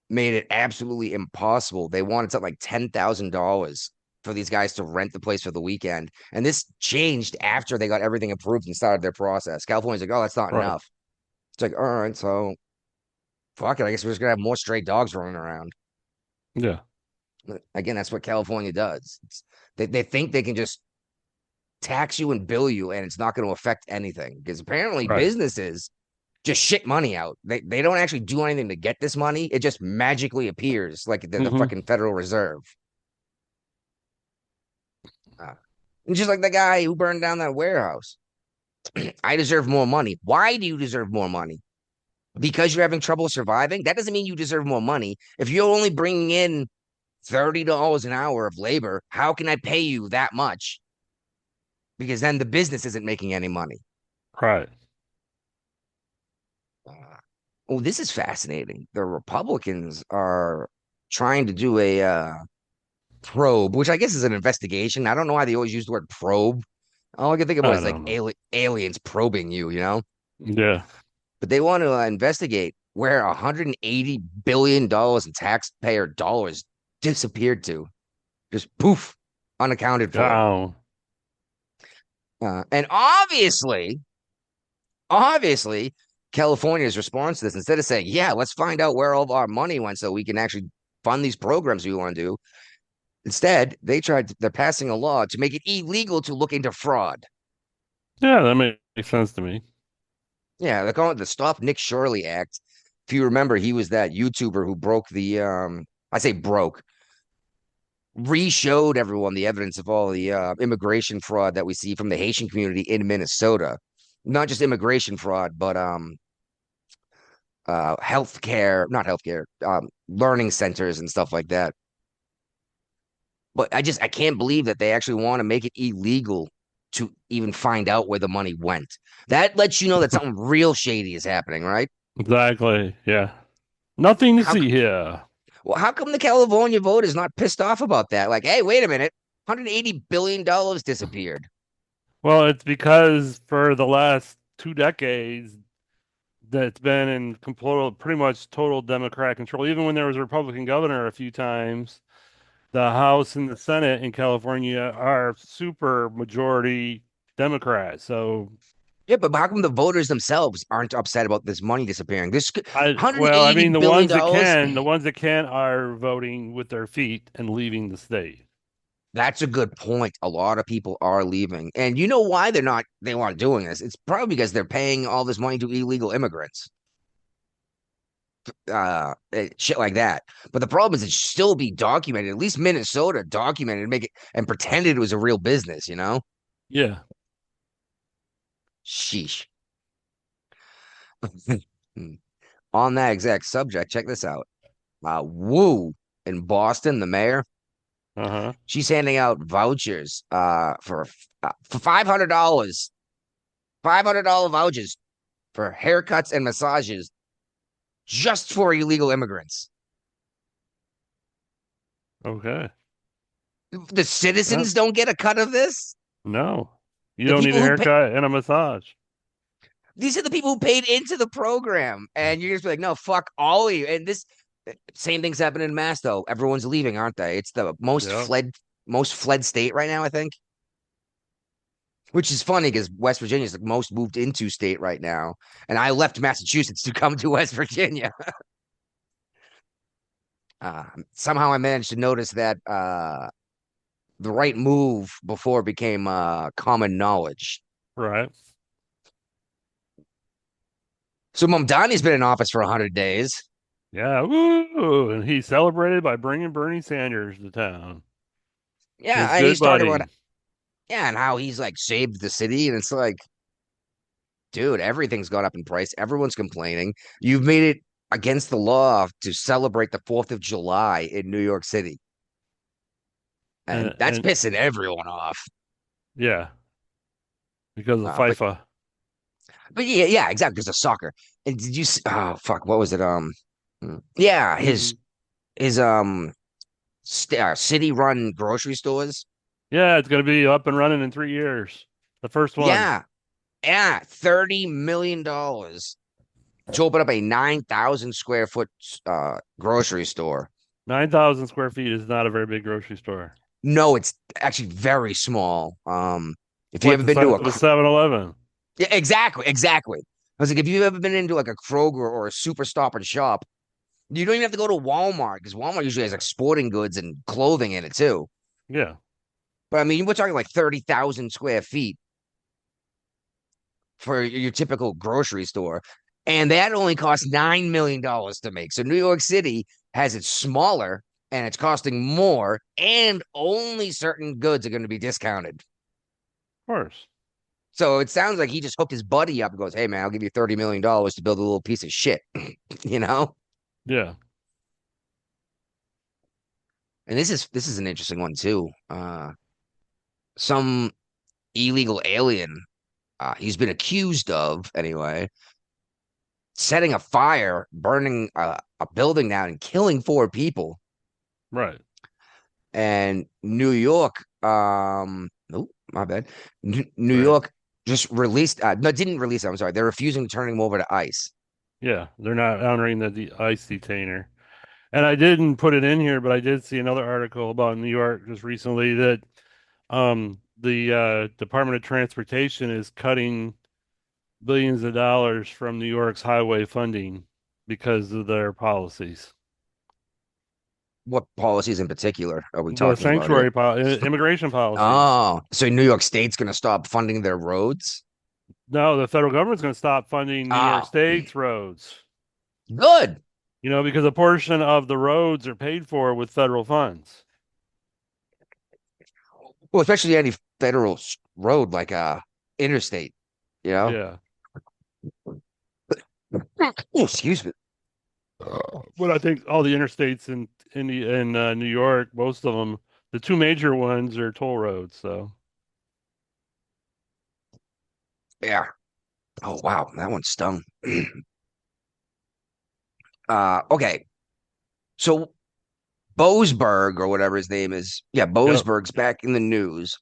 made it absolutely impossible. They wanted something like $10,000 for these guys to rent the place for the weekend, and this changed after they got everything approved and started their process. California's like, oh, that's not Right. enough. It's like, all right, so fuck it. I guess we're just gonna have more stray dogs running around. Yeah. Again, that's what California does. They think they can just tax you and bill you, and it's not going to affect anything because apparently Right. businesses just shit money out. They don't actually do anything to get this money. It just magically appears like the Mhm. fucking Federal Reserve. And just like the guy who burned down that warehouse. I deserve more money. Why do you deserve more money? Because you're having trouble surviving? That doesn't mean you deserve more money. If you're only bringing in $30 an hour of labor, how can I pay you that much? Because then the business isn't making any money. Right. Oh, this is fascinating. The Republicans are trying to do a probe, which I guess is an investigation. I don't know why they always use the word probe. All I can think about I is like don't know. aliens probing you, you know? Yeah. But they want to investigate where $180 billion in taxpayer dollars disappeared to. Just poof, unaccounted for. Down. And obviously, California's response to this, instead of saying, yeah, let's find out where all of our money went so we can actually fund these programs we want to do. Instead, they're passing a law to make it illegal to look into fraud. Yeah, that makes sense to me. Yeah, they're calling it the Stop Nick Shirley Act. If you remember, he was that YouTuber who broke the I say broke, re-showed everyone the evidence of all the immigration fraud that we see from the Haitian community in Minnesota. Not just immigration fraud, but healthcare, not healthcare, learning centers and stuff like that. But I can't believe that they actually want to make it illegal to even find out where the money went. That lets you know that something real shady is happening, right? Exactly. Yeah. Nothing to How see here. Well, how come the California voters not pissed off about that? Like, hey, wait a minute, $180 billion disappeared. Well, it's because for the last 2 decades, that's been in pretty much total Democrat control. Even when there was a Republican governor a few times, the House and the Senate in California are super majority Democrat. So, Yeah, but how come the voters themselves aren't upset about this money disappearing? This well, I mean, $180 billion. the ones that can are voting with their feet and leaving the state. That's a good point. A lot of people are leaving. And you know why they aren't doing this? It's probably because they're paying all this money to illegal immigrants. Shit like that. But the problem is it should still be documented. At least Minnesota documented, make it and pretended it was a real business, you know? Yeah. Sheesh. On that exact subject, check this out. Wu in Boston, the mayor, Uh-huh. she's handing out vouchers for $500. $500 vouchers for haircuts and massages just for illegal immigrants. Okay. The citizens don't get a cut of this. No. You The don't need a people who haircut and a massage. These are the people who paid into the program, and you're just like, no, fuck all of you. And this same thing's happening in Mass, though. Everyone's leaving, aren't they? It's the Yep. most fled state right now, I think. Which is funny because West Virginia is the most moved into state right now, and I left Massachusetts to come to West Virginia. Somehow I managed to notice that the right move before it became common knowledge. Right. So Mamdani's been in office for 100 days. Yeah. Woo! And he celebrated by bringing Bernie Sanders to town. Yeah, His and good he's talking buddy. about and how he's like saved the city, and it's like, dude, everything's gone up in price. Everyone's complaining. You've made it against the law to celebrate the 4th of July in New York City. And that's And pissing everyone off. yeah, because of Uh, but FIFA. but yeah, exactly, because of soccer. And did you see, oh fuck, what was it? Yeah, his city run grocery stores. Yeah, it's gonna be up and running in 3 years. The first one. Yeah, yeah, $30 million to open up a 9,000 square foot grocery store. 9,000 square feet is not a very big grocery store. No, it's actually very small. If It's you like ever the been size to of a 7-Eleven. yeah, exactly. I was like, if you've ever been into like a Kroger or a Super Stop and Shop, you don't even have to go to Walmart because Walmart usually has like sporting goods and clothing in it too. Yeah. But I mean, we're talking like 30,000 square feet for your typical grocery store. And that only costs $9 million to make. So New York City has it smaller and it's costing more, and only certain goods are going to be discounted. Of course. So it sounds like he just hooked his buddy up and goes, hey, man, I'll give you $30 million to build a little piece of shit, you know? Yeah. And this is an interesting one, too. Some illegal alien, he's been accused of, anyway, setting a fire, burning a building down and killing 4 people. Right. And New York, oh, my bad. New Right. York just released, no, didn't release, I'm sorry. They're refusing to turn him over to ICE. Yeah. They're not honoring the ICE detainer. And I didn't put it in here, but I did see another article about New York just recently that the Department of Transportation is cutting billions of dollars from New York's highway funding because of their policies. What policies in particular are we The talking about here? sanctuary immigration policies. Oh, so New York State's going to stop funding their roads? No, the federal government's going to stop funding New York Oh, State's roads. good. Because a portion of the roads are paid for with federal funds. Well, especially any federal road like interstate, you know? Yeah. Oh, excuse me. But I think all the interstates in New York, most of them, the 2 major ones are toll roads. So Yeah. Oh, wow. That one stung. Okay. So Boasberg or whatever his name is. Yeah, yep. Boasberg's back in the news.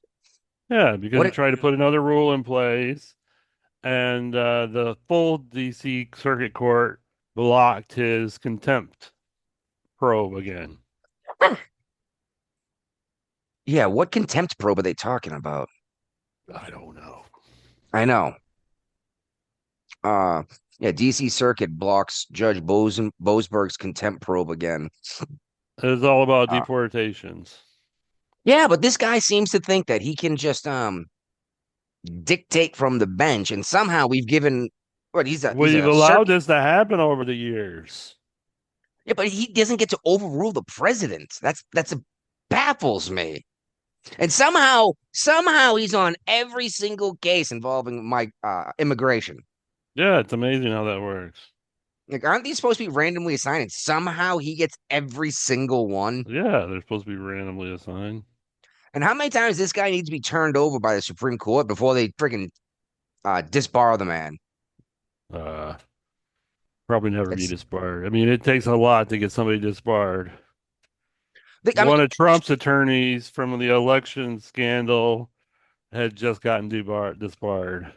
Yeah, because What he it, tried to put another rule in place, and the full DC Circuit Court blocked his contempt probe again. yeah, what contempt probe are they talking about? I don't know. I know. Yeah, DC Circuit blocks Judge Boasberg's contempt probe again. It's all about Uh, deportations. Yeah, but this guy seems to think that he can just dictate from the bench, and somehow we've given what he's We've a allowed circuit. this to happen over the years. Yeah, but he doesn't get to overrule the president. That's a baffles me. And somehow he's on every single case involving my immigration. Yeah, it's amazing how that works. Like, aren't these supposed to be randomly assigned? And somehow he gets every single one. Yeah, they're supposed to be randomly assigned. And how many times this guy needs to be turned over by the Supreme Court before they freaking disbar the man? Uh, Probably never be It's, disbarred. I mean, it takes a lot to get somebody disbarred. I mean, One of Trump's attorneys from the election scandal had just gotten disbarred.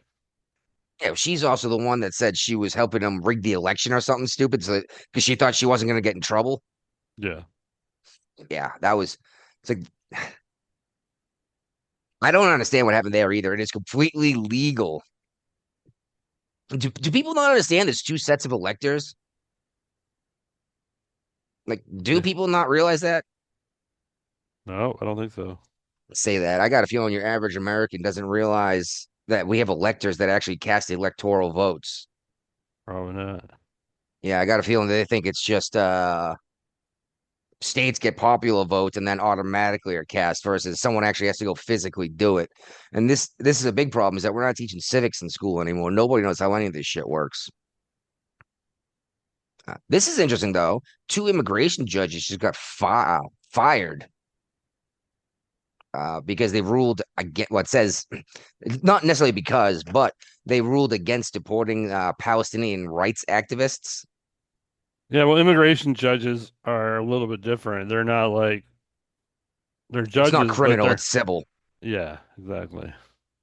yeah, she's also the one that said she was helping him rig the election or something stupid, so because she thought she wasn't going to get in trouble. Yeah. Yeah, that was. It's like I don't understand what happened there either. It is completely legal. Do people not understand there's two sets of electors? Like, do Yeah. people not realize that? No, I don't think so. Say that. I got a feeling your average American doesn't realize that we have electors that actually cast electoral votes. Probably not. Yeah, I got a feeling they think it's just states get popular votes and then automatically are cast versus someone actually has to go physically do it. And this is a big problem is that we're not teaching civics in school anymore. Nobody knows how any of this shit works. This is interesting though. Two immigration judges just got fired because they ruled against what says not necessarily because, but they ruled against deporting Palestinian rights activists. Yeah, well, immigration judges are a little bit different. They're not like they're It's not judges, but criminal, they're it's civil. yeah, exactly.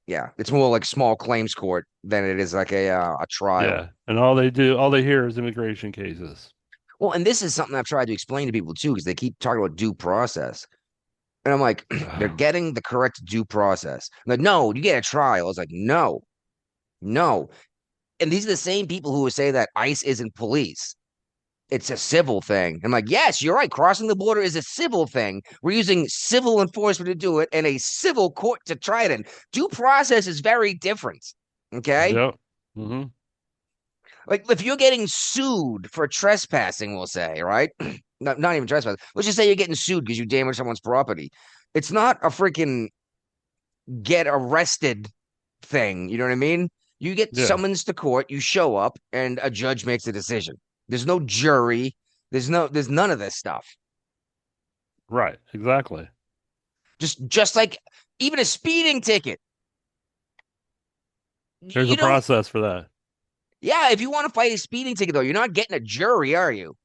Yeah, it's more like small claims court than it is like a trial. Yeah. And all they hear is immigration cases. Well, and this is something I've tried to explain to people too, because they keep talking about due process. And I'm like, they're getting the correct due process. I'm like, no, you get a trial. I was like, no, no. And these are the same people who would say that ICE isn't police. It's a civil thing. I'm like, yes, you're right. Crossing the border is a civil thing. We're using civil enforcement to do it and a civil court to try it in. Due process is very different. Okay. Yep. Hmm. Like if you're getting sued for trespassing, we'll say, right? Not even trespassing. Let's just say you're getting sued because you damaged someone's property. It's not a freaking get arrested thing. You know what I mean? You get Yeah. summons to court, you show up, and a judge makes a decision. There's no jury. There's none of this stuff. Right. Exactly. Just like even a speeding ticket. There's You a don't. process for that. Yeah, if you want to fight a speeding ticket, though, you're not getting a jury, are you?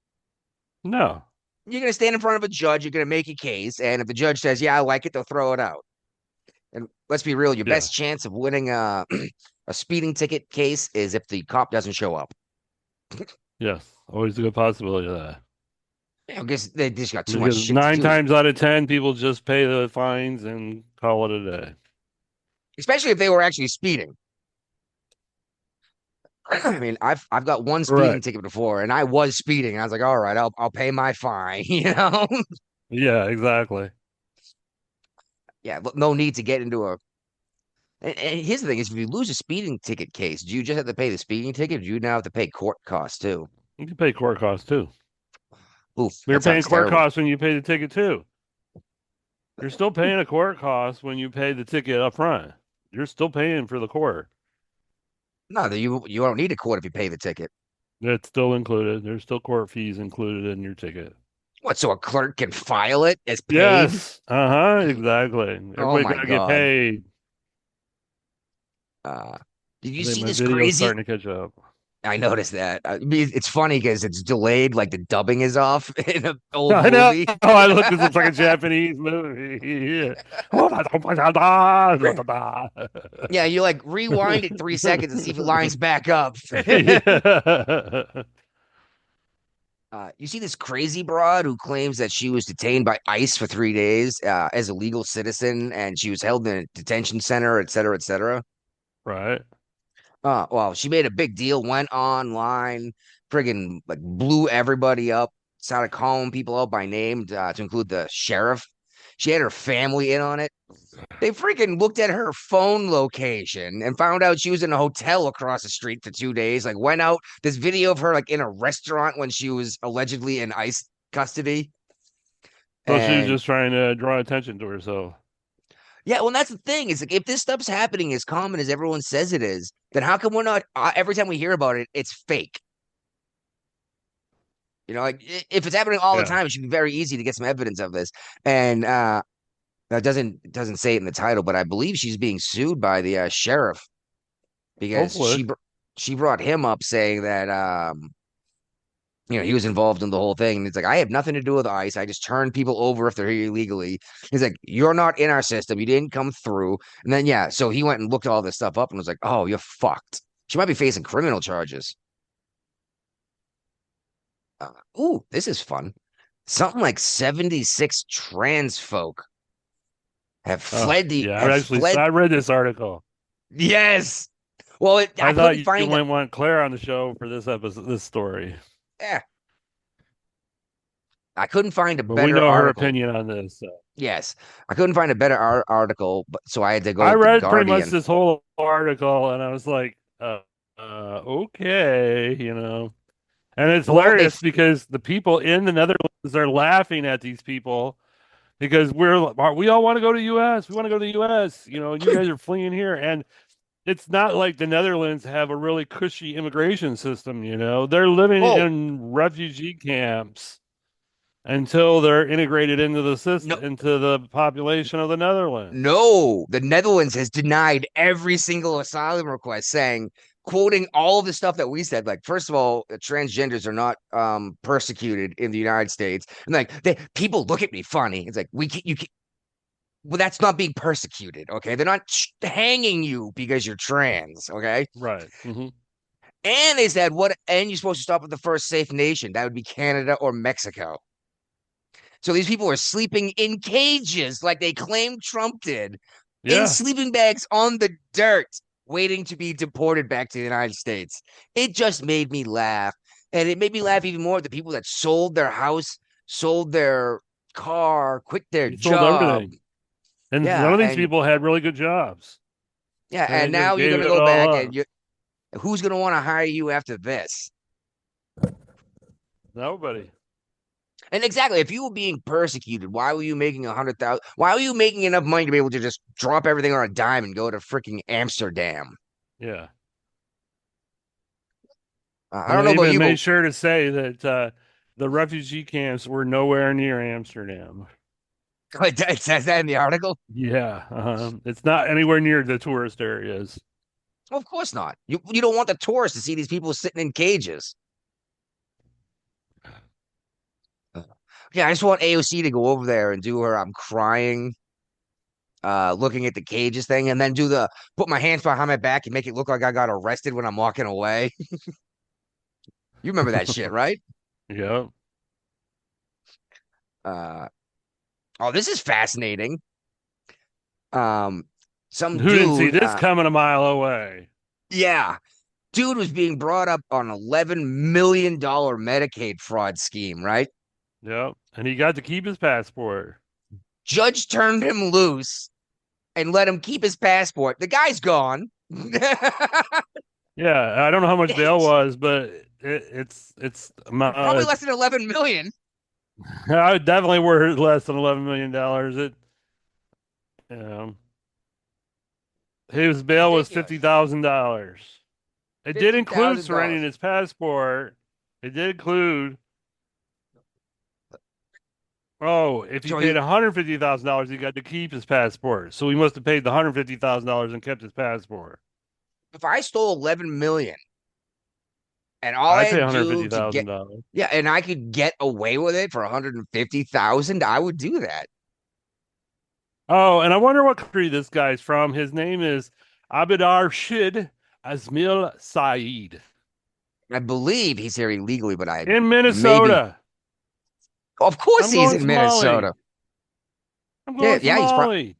No. You're gonna stand in front of a judge. You're gonna make a case, and if the judge says, "Yeah, I like it," they'll throw it out. And let's be real, your Yeah. best chance of winning a a speeding ticket case is if the cop doesn't show up. Yes. Always a good possibility of that. I guess they just got too much Because shit to nine do. times out of 10, people just pay the fines and call it a day. Especially if they were actually speeding. I mean, I've got one speeding Right. ticket before, and I was speeding. And I was like, all right, I'll pay my fine. You know? Yeah, exactly. Yeah, no need to get into a. And here's the thing: is if you lose a speeding ticket case, do you just have to pay the speeding ticket? Or do you now have to pay court costs too? You can pay court costs too. Oof, You're that paying sounds court terrible. costs when you pay the ticket too. You're still paying a court cost when you pay the ticket up front. You're still paying for the court. No, you don't need a court if you pay the ticket. It's still included. There's still court fees included in your ticket. What? So a clerk can file it as paid? Yes. Uh-huh. Exactly. Oh Everybody my gotta get God. paid. Uh, did you I think see my this video's crazy? starting to catch up. I noticed that. I mean, it's funny because it's delayed, like the dubbing is off in an old I know. movie. Oh, I look, this looks like a Japanese movie. Yeah, you like rewind it 3 seconds and see if it lines back up. Yeah. You see this crazy broad who claims that she was detained by ICE for 3 days as a legal citizen, and she was held in a detention center, et cetera, et cetera. Right. Well, she made a big deal, went online, friggin' like blew everybody up, started calling people out by name to include the sheriff. She had her family in on it. They freaking looked at her phone location and found out she was in a hotel across the street for 2 days. Like, went out. This video of her like in a restaurant when she was allegedly in ICE custody. So she was And just trying to draw attention to herself. yeah, well, that's the thing. Is like if this stuff's happening as common as everyone says it is, then how come we're not every time we hear about it, it's fake? You know, like if it's happening all the Yeah. time, it should be very easy to get some evidence of this. And that doesn't say it in the title, but I believe she's being sued by the sheriff because Hopefully. she brought him up saying that he was involved in the whole thing. And it's like, I have nothing to do with ICE. I just turn people over if they're here illegally. He's like, you're not in our system. You didn't come through. And then yeah, so he went and looked all this stuff up and was like, oh, you're fucked. She might be facing criminal charges. Ooh, this is fun. Something like 76 trans folk have fled the Yeah, have fled. I read this article. Yes. Well, I I thought couldn't you find might want Claire on the show for this episode, this story. yeah. I couldn't find a But we better know her article. opinion on this. So. Yes, I couldn't find a better article, but so I had to go. I with the read pretty much Guardian. this whole article, and I was like, okay, you know. And it's Well, hilarious because the people in the Netherlands are laughing at these people because we all want to go to the U.S. We want to go to the U.S. You know, and you guys are fleeing here, and it's not like the Netherlands have a really cushy immigration system. You know, they're living in refugee camps until they're integrated into the system, into the population of the Netherlands. No, the Netherlands has denied every single asylum request, saying, quoting all of the stuff that we said. Like, first of all, transgenders are not persecuted in the United States, and like people look at me funny. It's like well, that's not being persecuted. Okay, they're not hanging you because you're trans. Okay, right. Mm-hmm. And they said and you're supposed to stop at the first safe nation. That would be Canada or Mexico. So these people are sleeping in cages like they claimed Trump did, in sleeping bags on the dirt, waiting to be deported back to the United States. It just made me laugh. And it made me laugh even more at the people that sold their house, sold their car, quit their job. Everything. And none of these people had really good jobs. Yeah, and now you're going to go back and who's going to want to hire you after this? Nobody. And exactly, if you were being persecuted, why were you making 100,000? Why were you making enough money to be able to just drop everything on a dime and go to freaking Amsterdam? Yeah. I don't know about you. Made sure to say that the refugee camps were nowhere near Amsterdam. It says that in the article? Yeah. It's not anywhere near the tourist areas. Well, of course not. You don't want the tourists to see these people sitting in cages. Yeah, I just want AOC to go over there and do her I'm crying, looking at the cages thing, and then put my hands behind my back and make it look like I got arrested when I'm walking away. You remember that shit, right? Yeah. Oh, this is fascinating. Who didn't see this coming a mile away? Yeah. Dude was being brought up on $11 million Medicaid fraud scheme, right? Yep. And he got to keep his passport. Judge turned him loose and let him keep his passport. The guy's gone. Yeah, I don't know how much bail was, but it's probably less than 11 million. I definitely worth less than $11 million. His bail was $50,000. It did include surrendering his passport. It did include. Oh, if he paid $150,000, he got to keep his passport. So he must have paid the $150,000 and kept his passport. If I stole 11 million and all I pay had to do $150,000. Yeah, and I could get away with it for 150,000, I would do that. Oh, and I wonder what country this guy's from. His name is Abdulrashid Asmil Saeed. I believe he's here illegally, but in Minnesota. Of course he's in Minnesota. I'm going Somali.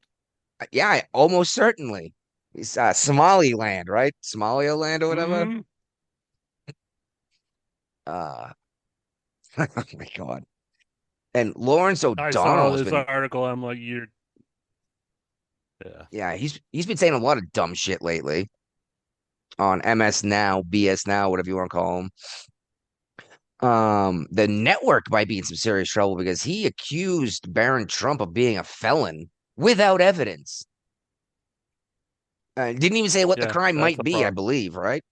Yeah, almost certainly. He's Somaliland, right? Somaliland or whatever. Mm-hmm. Oh my God. And Lawrence I saw O'Donnell's this been, article. I'm like, yeah. yeah, he's been saying a lot of dumb shit lately on MS Now, BS Now, whatever you want to call him. The network might be in some serious trouble because he accused Barron Trump of being a felon without evidence. Didn't even say what the Yeah, crime that's might the be, I problem. believe, right?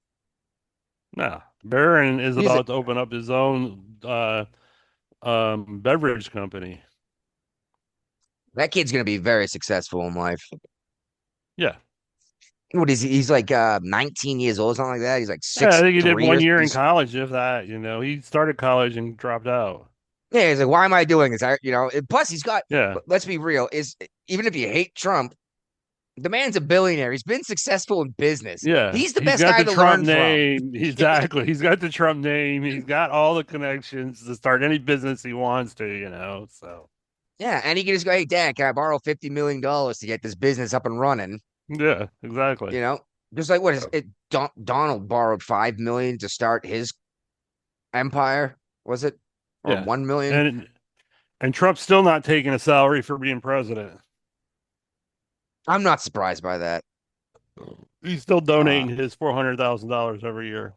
No, Barron is He's a, about to open up his own beverage company. that kid's gonna be very successful in life. Yeah. What is he? He's like 19 years old, something like that. He's like Yeah, I six think he did three 1 or year in college, if that, he started college and dropped out. yeah. He's like, why am I doing this? Plus he's got. Yeah. Let's be real. Is even if you hate Trump, the man's a billionaire. He's been successful in business. Yeah. He's the He's best got guy the to Trump learn from. name. Exactly. He's got the Trump name. He's got all the connections to start any business he wants to, so. Yeah, and he can just go, hey, Dad, can I borrow $50 million to get this business up and running? Yeah, exactly. You know, just like what is it? Donald borrowed $5 million to start his empire, was it? Or Yeah. 1 million? And Trump's still not taking a salary for being president. I'm not surprised by that. He's still donating his $400,000 every year.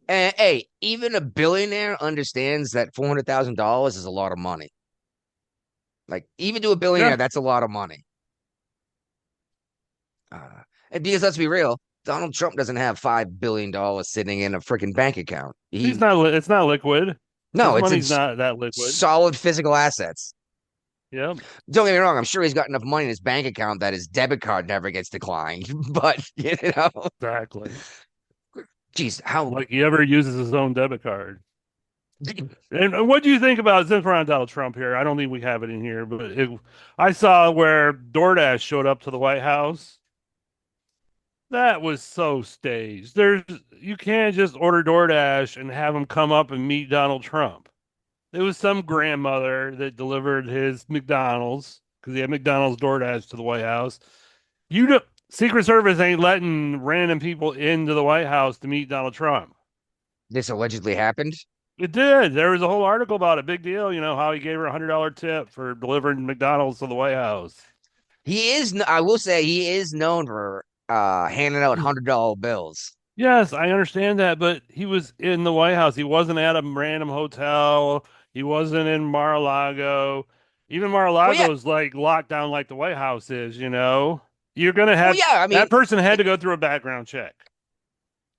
And hey, even a billionaire understands that $400,000 is a lot of money. Like, even to a billionaire, Yeah. that's a lot of money. And because let's be real, Donald Trump doesn't have $5 billion sitting in a freaking bank account. It's not liquid. No, His it's money's not that liquid. solid physical assets. Yeah. Don't get me wrong, I'm sure he's got enough money in his bank account that his debit card never gets declined. But Exactly. geez, how Like he ever uses his own debit card. And what do you think about, since we're on Donald Trump here? I don't think we have it in here, but I saw where DoorDash showed up to the White House. That was so staged. You can't just order DoorDash and have him come up and meet Donald Trump. It was some grandmother that delivered his McDonald's, because he had McDonald's DoorDash to the White House. Secret Service ain't letting random people into the White House to meet Donald Trump. this allegedly happened? It did. There was a whole article about it. Big deal. How he gave her a $100 tip for delivering McDonald's to the White House. I will say he is known for handing out $100 bills. Yes, I understand that, but he was in the White House. He wasn't at a random hotel. He wasn't in Mar-a-Lago. Even Mar-a-Lago is like locked down like the White House is, You're going to have that person had to go through a background check.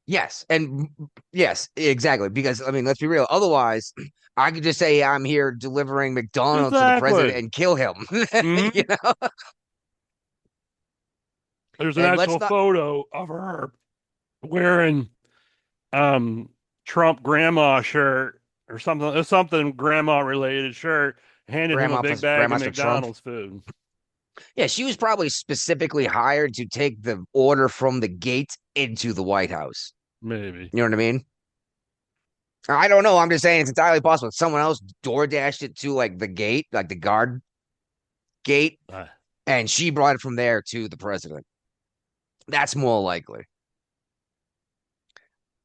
Yes, and yes, exactly. Because let's be real. Otherwise, I could just say I'm here delivering McDonald's to the president and kill him. Mm-hmm. There's an actual photo of her wearing Trump grandma shirt or something grandma related shirt, handed him a big bag of McDonald's food. Yeah, she was probably specifically hired to take the order from the gate into the White House. Maybe. You know what I mean? I don't know. I'm just saying it's entirely possible. Someone else door dashed it to like the gate, like the guard gate, and she brought it from there to the president. That's more likely.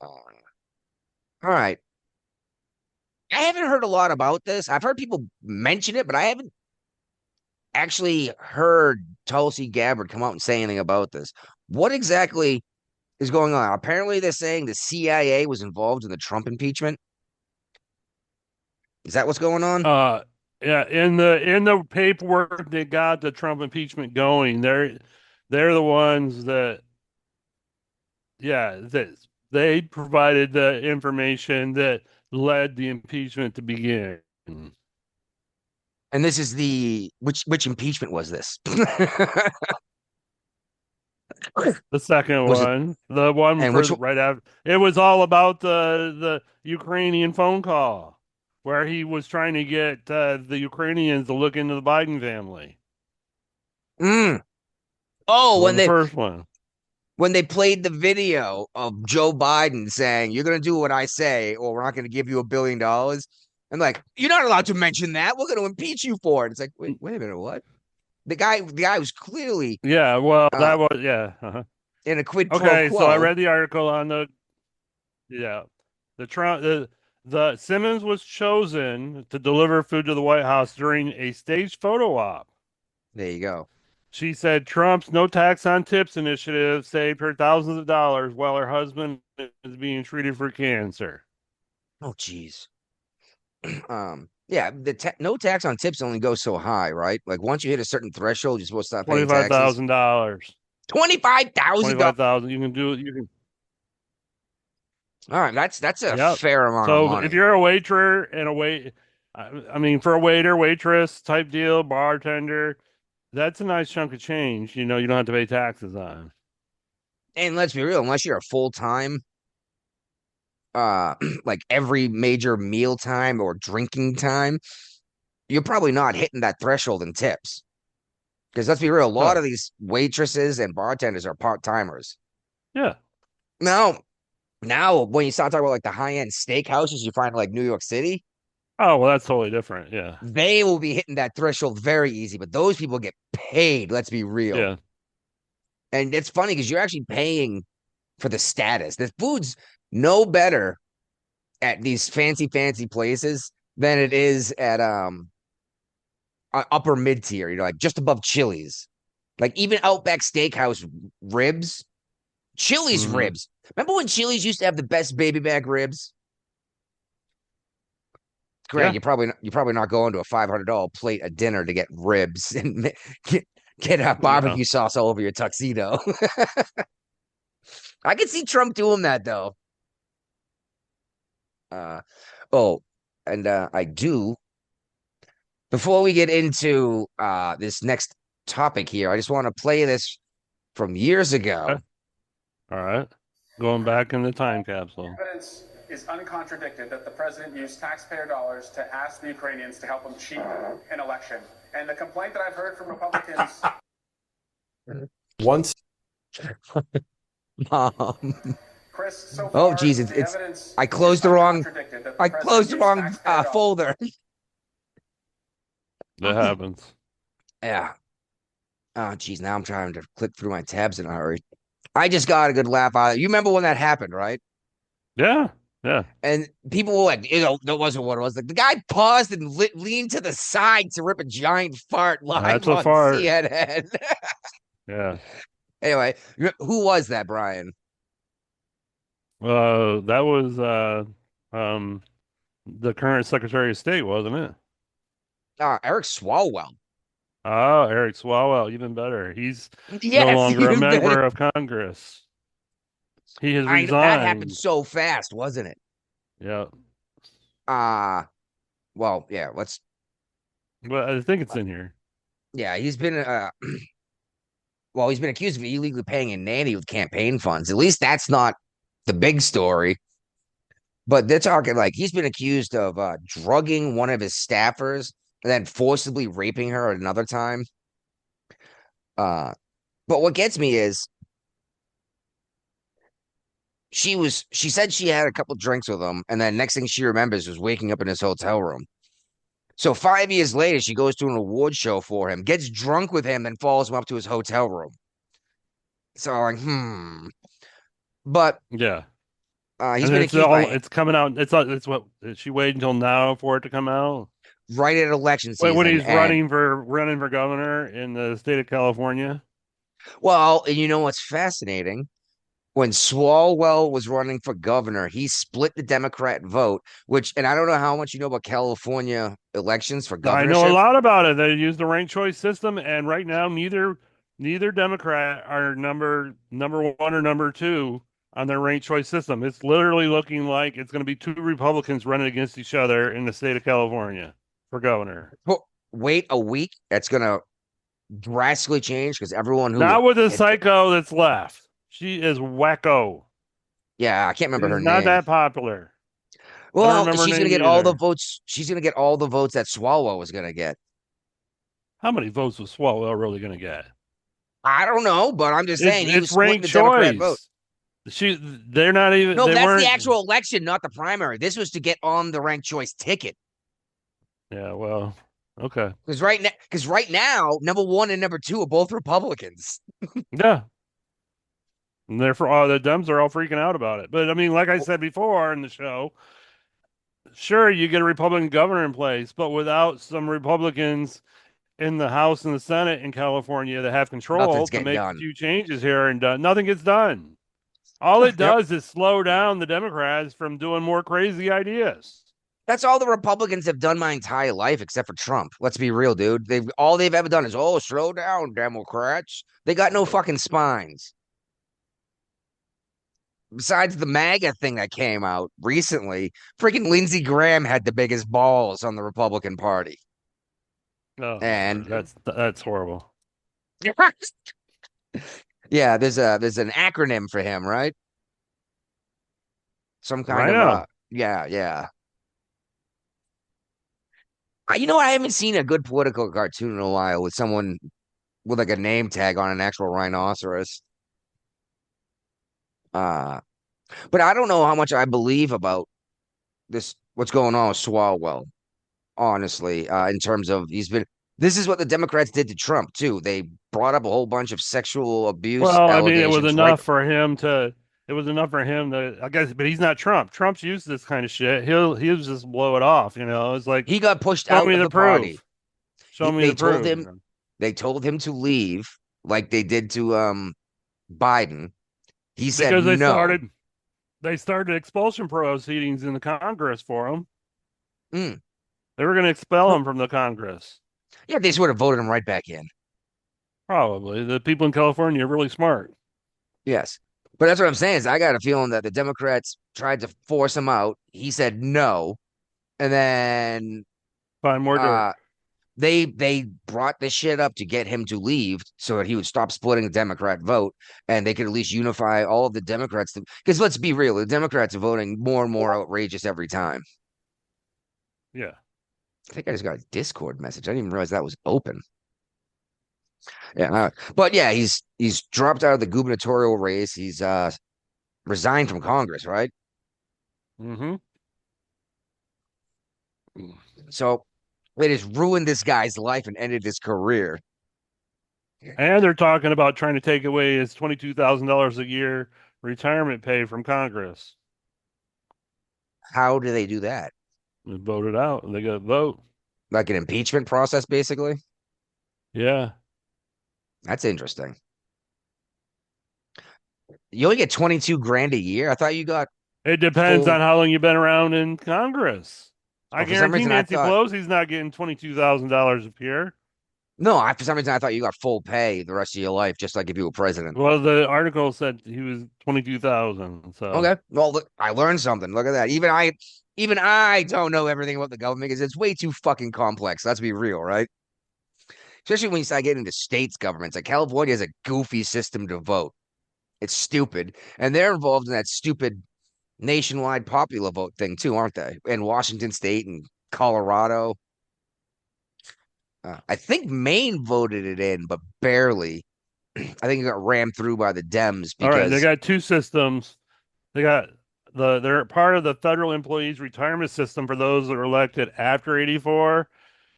All right. I haven't heard a lot about this. I've heard people mention it, but I haven't actually heard Tulsi Gabbard come out and say anything about this. What exactly is going on? Apparently, they're saying the CIA was involved in the Trump impeachment. Is that what's going on? Yeah, in the paperwork that got the Trump impeachment going, they're the ones that they provided the information that led the impeachment to begin. And this is which impeachment was this? The second one, the one right after. It was all about the Ukrainian phone call where he was trying to get the Ukrainians to look into the Biden family. Oh, when the first one. When they played the video of Joe Biden saying, "You're going to do what I say, or we're not going to give you $1 billion." And like, you're not allowed to mention that. We're going to impeach you for it. It's like, wait a minute, what? The guy was clearly that was in a quid pro quo. Okay, so I read the article on the Trump The Simmons was chosen to deliver food to the White House during a staged photo op. There you go. She said Trump's no tax on tips initiative saved her thousands of dollars while her husband is being treated for cancer. Oh, geez. Yeah, no tax on tips only goes so high, right? Like once you hit a certain threshold, you're supposed to stop paying taxes. $25,000. $25,000. $25,000. You can do it. You can. All right, that's a Yep. fair amount of So money. if you're a waiter and I mean, for a waiter, waitress type deal, bartender, that's a nice chunk of change. You don't have to pay taxes on. And let's be real, unless you're a full-time, like every major meal time or drinking time, you're probably not hitting that threshold in tips. Because let's be real, a lot of these waitresses and bartenders are part-timers. Yeah. Now, when you start talking about like the high-end steakhouses you find in like New York City, Oh, well, that's totally different. Yeah. they will be hitting that threshold very easy. But those people get paid, let's be real. Yeah. And it's funny because you're actually paying for the status. The food's no better at these fancy places than it is at upper mid tier, like just above Chili's. Like even Outback Steakhouse ribs, Chili's Mhm. ribs. Remember when Chili's used to have the best baby back ribs? Greg, Yeah. you're probably not going to a $500 plate of dinner to get ribs and get a barbecue No. sauce all over your tuxedo. I could see Trump doing that though. Oh, and I do. Before we get into this next topic here, I just want to play this from years ago. Okay. All right. Going back in the time capsule. Evidence is uncontradicted that the president used taxpayer dollars to ask the Ukrainians to help him cheat an election. And the complaint that I've heard from Republicans. Once. Chris, so Oh, far, geez, the evidence I closed is the wrong. uncontradicted that I president closed the used wrong taxpayer dollars. folder. That happens. Yeah. Oh, geez. Now I'm trying to click through my tabs in a hurry. I just got a good laugh out of it. You remember when that happened, right? Yeah. Yeah. And people were like, that wasn't what it was. Like the guy paused and leaned to the side to rip a giant fart live That's a on fart. CNN. Yeah. Anyway, who was that, Brian? That was the current Secretary of State, wasn't it? Eric Swalwell. Oh, Eric Swalwell, even better. He's Yes, no longer a even member better. of Congress. He has That resigned. happened so fast, wasn't it? Yeah. Well, yeah, let's. Well, I think it's in here. Yeah, he's been well, he's been accused of illegally paying a nanny with campaign funds. At least that's not the big story. But they're talking like he's been accused of drugging one of his staffers and then forcibly raping her at another time. But what gets me is she said she had a couple drinks with him, and then next thing she remembers was waking up in his hotel room. So 5 years later, she goes to an award show for him, gets drunk with him, then follows him up to his hotel room. So I'm like, But Yeah. he's And been accused by it's coming out. It's what she waited until now for it to come out. right at election Wait, season. when he's and- running for governor in the state of California. Well, and you know what's fascinating? When Swalwell was running for governor, he split the Democrat vote, and I don't know how much you know about California elections for I governorship. know a lot about it. They use the ranked choice system, and right now neither Democrat are number one or number two on their ranked choice system. It's literally looking like it's going to be two Republicans running against each other in the state of California for governor. Wait a week. That's going to drastically change because everyone who Not with the psycho that's left. She is wacko. Yeah, I can't remember her She's name. not that popular. Well, remember her she's going to name get all the either. votes. She's going to get all the votes that Swalwell was going to get. How many votes was Swalwell really going to get? I don't know, but I'm just saying he was It's splitting ranked the Democrat vote. choice. They're not even. No, they that's weren't, the actual election, not the primary. This was to get on the ranked choice ticket. Yeah, well, okay. Because right now, number one and number two are both Republicans. Yeah. And therefore, the Dems are all freaking out about it. But I mean, like I said before in the show, sure, you get a Republican governor in place, but without some Republicans in the House and the Senate in California that have control Nothing's to getting make a done. few changes here and done, nothing gets done. All it Yep. does is slow down the Democrats from doing more crazy ideas. That's all the Republicans have done my entire life, except for Trump. Let's be real, dude. They've ever done is, oh, slow down, Democrats. They got no fucking spines. Besides the MAGA thing that came out recently, freaking Lindsey Graham had the biggest balls on the Republican Party. Oh, And that's horrible. yeah, there's an acronym for him, right? Some kind of Rhino. yeah. You know, I haven't seen a good political cartoon in a while with someone with like a name tag on an actual rhinoceros. But I don't know how much I believe about this, what's going on with Swalwell, honestly, in terms of this is what the Democrats did to Trump too. They brought up a whole bunch of sexual abuse Well, I mean, it was allegations, enough for him to. It was enough for him to, I guess, but he's not Trump. Trump's used to this kind of shit. He'll just blow it off. It's like, He got pushed show out me of the the party. proof. Show me They the told proof. him they told him to leave, like they did to Biden. He said Because no. they started expulsion proceedings in the Congress for him. Mm. They were going to expel him from the Congress. Yeah, they just would have voted him right back in. Probably. The people in California are really smart. Yes. But that's what I'm saying is I got a feeling that the Democrats tried to force him out. He said no. And then Find more dirt. they brought this shit up to get him to leave so that he would stop splitting the Democrat vote and they could at least unify all of the Democrats. Because let's be real, the Democrats are voting more and more outrageous every time. Yeah. I think I just got a Discord message. I didn't even realize that was open. Yeah, but yeah, he's dropped out of the gubernatorial race. He's resigned from Congress, right? Mm-hmm. So it has ruined this guy's life and ended his career. And they're talking about trying to take away his $22,000 a year retirement pay from Congress. How do they do that? They voted out, and they got to vote. Like an impeachment process, basically? Yeah. That's interesting. You only get 22 grand a year. I thought you got It depends full- on how long you've been around in Congress. I for some guarantee reason, I Nancy thought- Pelosi's not getting $22,000 a year. No, for some reason I thought you got full pay the rest of your life, just like if you were president. Well, the article said he was 22,000. So Okay. Well, look, I learned something. Look at that. Even I don't know everything about the government because it's way too fucking complex. Let's be real, right? Especially when you start getting into states governments. Like California has a goofy system to vote. It's stupid. And they're involved in that stupid nationwide popular vote thing too, aren't they? In Washington State and Colorado. I think Maine voted it in, but barely. I think it got rammed through by the Dems all right, because they got two systems. They got they're part of the federal employees retirement system for those that are elected after 84,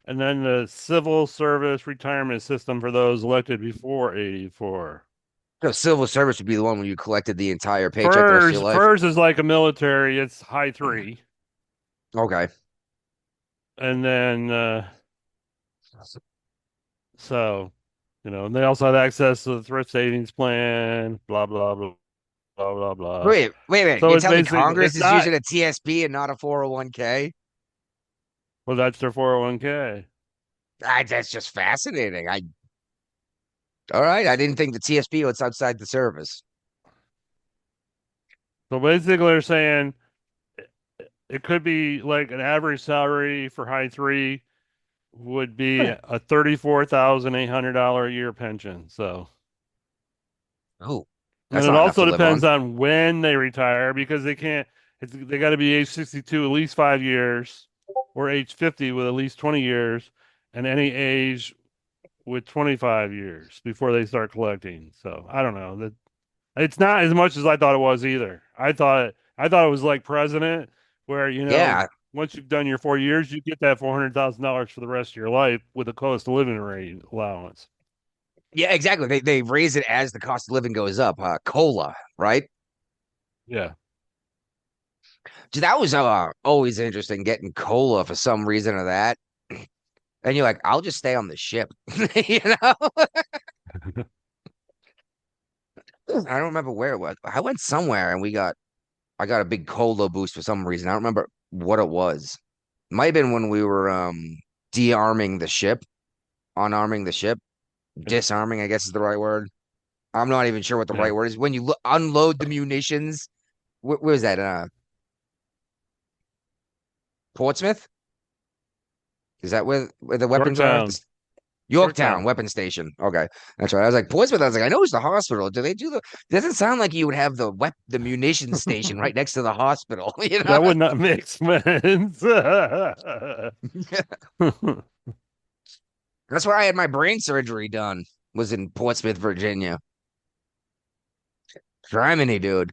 and then the civil service retirement system for those elected before 84. civil service would be the one when you collected the entire paycheck the rest of your life. FERS is like a military, it's high 3. Okay. And then so, and they also have access to the thrift savings plan, blah blah blah blah blah blah. Wait. So You're it's telling me basically- Congress it's is not- using a TSP and not a 401k? Well, that's their 401k. That's just fascinating. All right. I didn't think the TSP was outside the service. So basically, they're saying it could be like an average salary for high 3 would be a $34,800 a year pension. So, Oh, and that's it not enough also to live depends on. on when they retire because they can't. They got to be age 62 at least 5 years, or age 50 with at least 20 years, and any age with 25 years before they start collecting. So I don't know that it's not as much as I thought it was either. I thought it was like president, where Yeah. once you've done your 4 years, you get that $400,000 for the rest of your life with a cost of living rate allowance. Yeah, exactly. They raise it as the cost of living goes up. COLA, right? Yeah. So that was always interesting getting cola for some reason of that. And you're like, I'll just stay on the ship. You know? I don't remember where it was. I went somewhere and I got a big cola boost for some reason. I don't remember what it was. Might have been when we were de-arming the ship, unarming the ship, disarming, I guess is the right word. I'm not even sure what the Yeah. right word is. When you unload the munitions, where was that? Portsmouth? Is that where the weapons are? Yorktown. Yorktown Yorktown. weapon station. Okay, that's right. I was like Portsmouth. I was like, I know it's the hospital. Do they do the? Doesn't sound like you would have the munitions station right next to the hospital. You know, That would not make sense. that's where I had my brain surgery done. Was in Portsmouth, Virginia. Criminy, dude.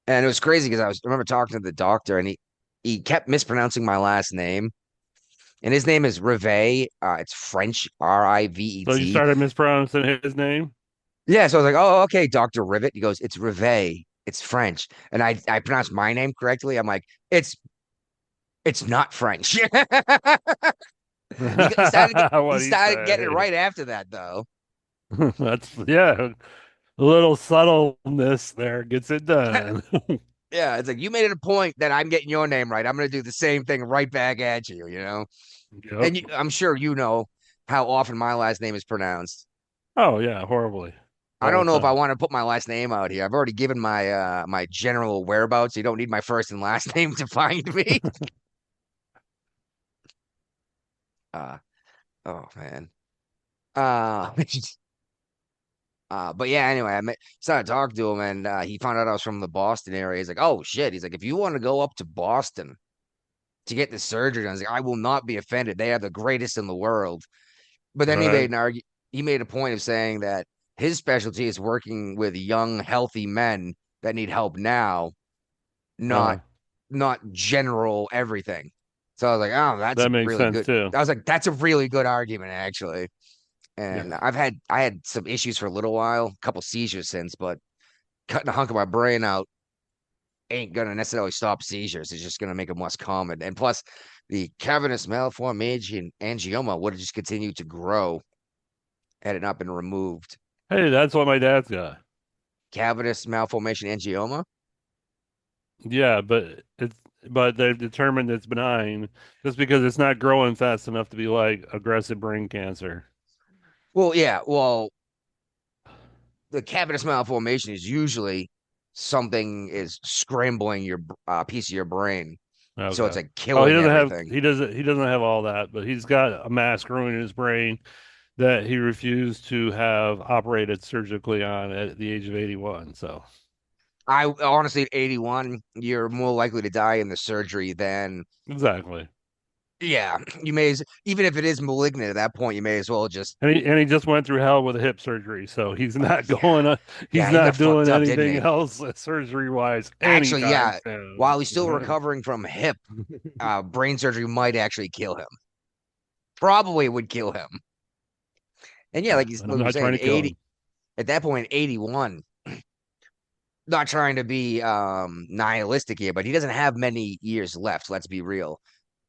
And it was crazy because I remember talking to the doctor and he kept mispronouncing my last name. And his name is Rivet. It's French, Rivet. So you started mispronouncing his name? Yeah, so I was like, oh, okay, Dr. Rivet. He goes, it's Rivet. It's French. And I pronounced my name correctly. I'm like, it's not French. He started getting it right after that, though. That's a little subtleness there gets it done. Yeah, it's like you made it a point that I'm getting your name right. I'm going to do the same thing right back at you, you know? Yep. And I'm sure you know how often my last name is pronounced. Oh yeah, horribly. I don't know if I time. want to put my last name out here. I've already given my my general whereabouts. You don't need my first and last name to find me. Oh man. Uh, but yeah, anyway, started talking to him and he found out I was from the Boston area. He's like, oh shit. He's like, if you want to go up to Boston to get the surgery done, I was like, I will not be offended. They are the greatest in the world. But then he made he made a point of saying that his specialty is working with young, healthy men that need help now, not general everything. So I was like, oh, that's That makes really sense good. too. I was like, that's a really good argument, actually. And I had some issues for a little while, a couple seizures since, but cutting a hunk of my brain out ain't gonna necessarily stop seizures. It's just gonna make them less common. And plus, the cavernous malformation angioma would have just continued to grow had it not been removed. Hey, that's what my dad's got. Cavernous malformation angioma. Yeah, but they've determined it's benign just because it's not growing fast enough to be like aggressive brain cancer. Well, yeah. Well, the cavernous malformation is usually something is scrambling your piece of your brain, so it's Okay. like killing everything. He doesn't have all that, but he's got a mass growing in his brain that he refused to have operated surgically on at the age of 81. So I honestly, at 81, you're more likely to die in the surgery than. exactly. Yeah, you may even if it is malignant at that point, you may as well just. And he just went through hell with a hip surgery, so he's not Yeah. going he's Yeah, he not got doing fucked up, didn't anything he? else surgery wise Actually, anytime yeah. soon. While he's still recovering from hip, brain surgery might actually kill him. Probably would kill him. And yeah, like I'm not trying to kill 80 him. at that point, 81. Not trying to be nihilistic here, but he doesn't have many years left. Let's be real.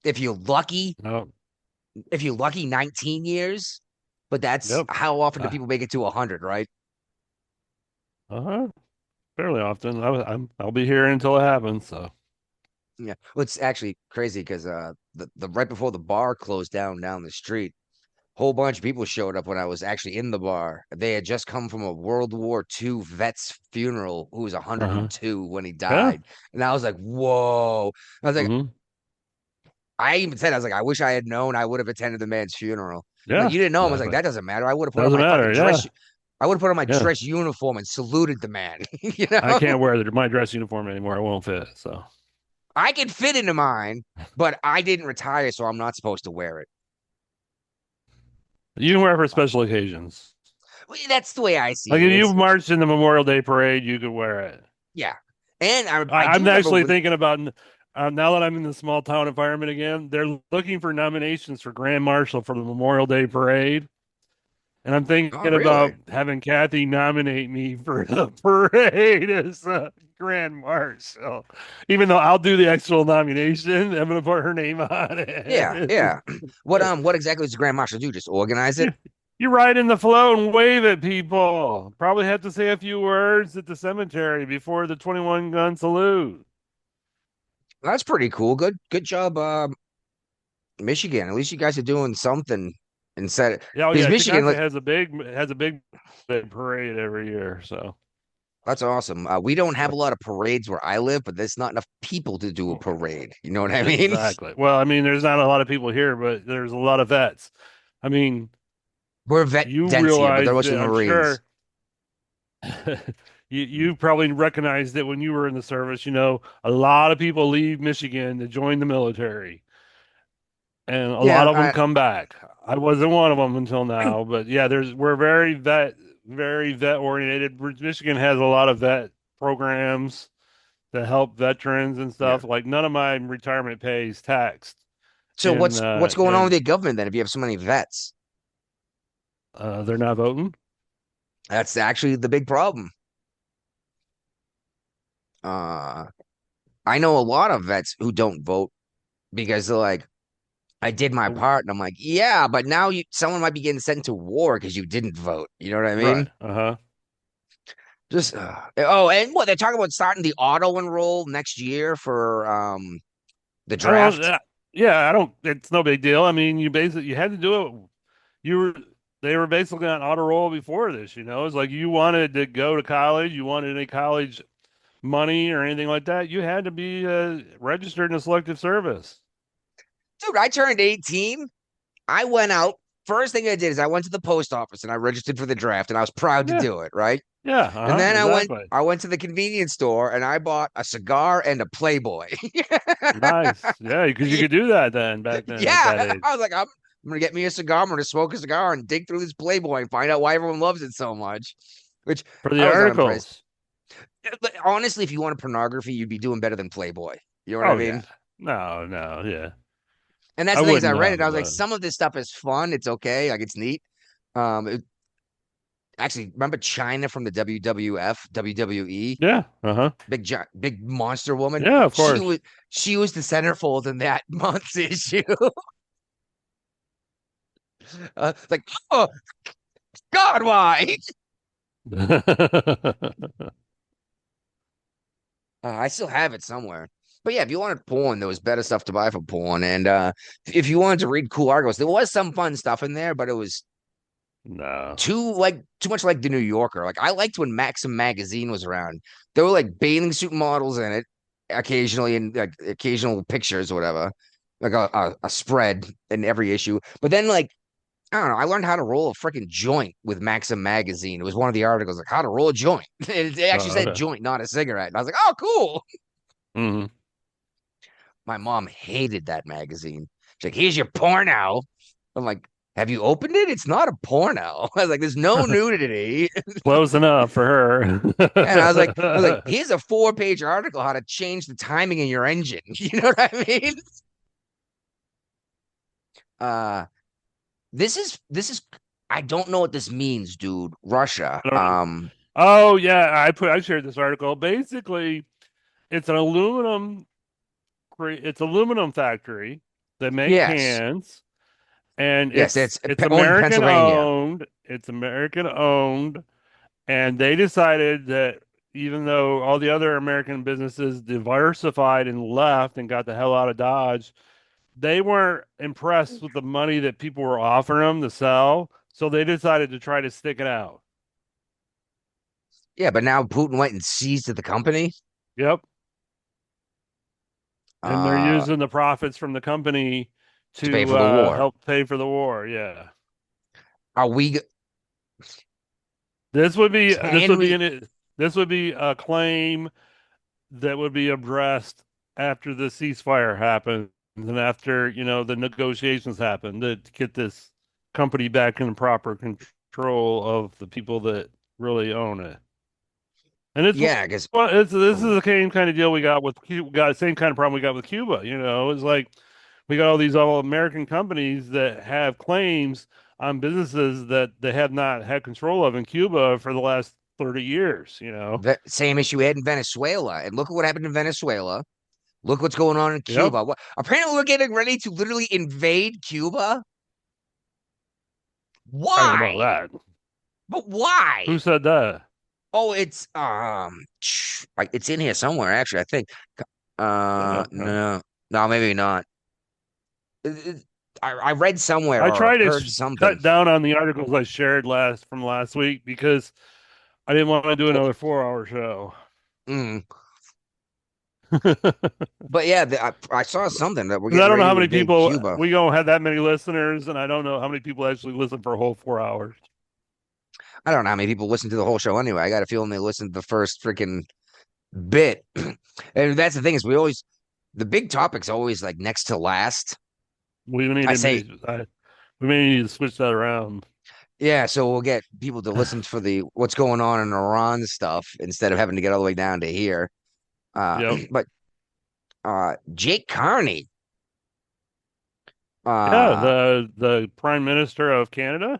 If you're lucky, No. 19 years, but that's Yep. how often do people make it to 100, right? Fairly often. I'll be here until it happens. So Yeah. Well, it's actually crazy because the right before the bar closed down the street, whole bunch of people showed up when I was actually in the bar. They had just come from a World War II vet's funeral who was 102 when he died. And I was like, whoa. I was like, Mhm. I even said, I was like, I wish I had known I would have attended the man's funeral. Yeah, Like, you didn't know him. I was like, exactly. that doesn't matter. I would have put on Doesn't my matter, fucking dress. yeah. I would have put on my Yeah. dress uniform and saluted the man. You know? I can't wear my dress uniform anymore. It won't fit. So I can fit into mine, but I didn't retire, so I'm not supposed to wear it. you can wear it for special occasions. Well, that's the way I see Like it. if you It's- marched in the Memorial Day parade, you could wear it. yeah. And I do I'm remember actually when- thinking about now that I'm in the small town environment again, they're looking for nominations for Grand Marshal for the Memorial Day parade. And I'm thinking Oh, really? about having Kathy nominate me for the parade as Grand Marshal. Even though I'll do the actual nomination, I'm gonna put her name on it. Yeah. What exactly does the Grand Marshal do? Just organize it? You ride in the float and wave at people. Probably have to say a few words at the cemetery before the 21 gun salute. That's pretty cool. Good job, Michigan. At least you guys are doing something instead. Yeah, oh, Because yeah, Michigan, Tecate has a big parade every year. So that's awesome. We don't have a lot of parades where I live, but there's not enough people to do a parade. You know what I mean? exactly. Well, I mean, there's not a lot of people here, but there's a lot of vets. I mean, We're vet you dense here, but realize there was that, some I'm Marines. sure. You probably recognized it when you were in the service. You know, a lot of people leave Michigan to join the military, and a Yeah, lot of them come back. I wasn't one of them until now, but yeah, we're very vet oriented. Michigan has a lot of vet programs to help veterans and stuff. Like none of my retirement pay is taxed. so And what's going on with the government then if you have so many vets? they're not voting. That's actually the big problem. I know a lot of vets who don't vote because they're like, I did my part, and I'm like, yeah, but now someone might be getting sent to war because you didn't vote. You know what I mean? Right. Uh-huh. Just and what they're talking about starting the auto enroll next year for the draft. I don't. It's no big deal. I mean, you had to do it. They were basically on auto roll before this. You know, it's like you wanted to go to college, you wanted any college money or anything like that, you had to be registered in a selective service. Dude, I turned 18. I went out. First thing I did is I went to the post office and I registered for the draft, and I was proud to do it, right? Yeah. And then exactly. I went to the convenience store and I bought a cigar and a Playboy. Nice. Yeah, because you could do that then back then. Yeah. I was like, I'm gonna get me a cigar. I'm gonna smoke a cigar and dig through this Playboy and find out why everyone loves it so much. Which For the I was articles. But honestly, if you wanted pornography, you'd be doing better than Playboy. You know what I mean? Yeah. No, yeah. And that's the thing is I wouldn't read it. I was know, like, but- some of this stuff is fun. It's okay. Like it's neat. Actually, remember China from the WWF, WWE? Yeah. Uh-huh. Big monster woman. Yeah, of course. She was the centerfold in that month's issue. Like, oh God, why? I still have it somewhere. But yeah, if you wanted porn, there was better stuff to buy for porn. And if you wanted to read cool articles, there was some fun stuff in there, but it was No. too much like the New Yorker. Like I liked when Maxim magazine was around. There were like bathing suit models in it occasionally, and like occasional pictures or whatever, like a spread in every issue. But then like I don't know, I learned how to roll a freaking joint with Maxim magazine. It was one of the articles like how to roll a joint. It actually said Okay. joint, not a cigarette. And I was like, oh, cool. Hmm. My mom hated that magazine. She's like, here's your porno. I'm like, have you opened it? It's not a porno. I was like, there's no nudity. Close enough for her. And I was like, here's a 4-page article how to change the timing in your engine. You know what I mean? This is I don't know what this means, dude. Russia. Oh yeah, I shared this article. Basically, it's an aluminum factory that makes Yes. cans, and Yes, it's owned in American Pennsylvania. owned. It's American owned, and they decided that even though all the other American businesses diversified and left and got the hell out of Dodge, they weren't impressed with the money that people were offering them to sell, so they decided to try to stick it out. Yeah, but now Putin went and seized the company. Yep. And they're Uh, using the profits from the company to pay for the war. help pay for the war. Yeah. Are we? This would be Can this would be a claim that would be addressed after the ceasefire happens and after, the negotiations happen to get this company back in proper control of the people that really own it. And it's Yeah, because this is the same kind of deal we got with Cuba. Got the same kind of problem we got with Cuba. It's like we got all these American companies that have claims on businesses that they have not had control of in Cuba for the last 30 years, you know. Same issue we had in Venezuela. And look at what happened in Venezuela. Look what's going on in Yep. Cuba. Apparently, we're getting ready to literally invade Cuba. I don't know Why? about that. But why? Who said that? Oh, it's in here somewhere, actually, I think. No, maybe not. I read somewhere I or tried to heard something. cut down on the articles I shared from last week because I didn't want to do another 4-hour show. Mm. But yeah, I saw something that we're I don't know how ready many to invade people Cuba. we don't have that many listeners, and I don't know how many people actually listen for a whole 4 hours. I don't know how many people listen to the whole show anyway. I got a feeling they listened to the first freaking bit. And that's the thing is the big topic's always like next to last. We may need to switch that around. Yeah, so we'll get people to listen for what's going on in Iran stuff instead of having to get all the way down to here. Yep. But Jake Carney. The Prime Minister of Canada?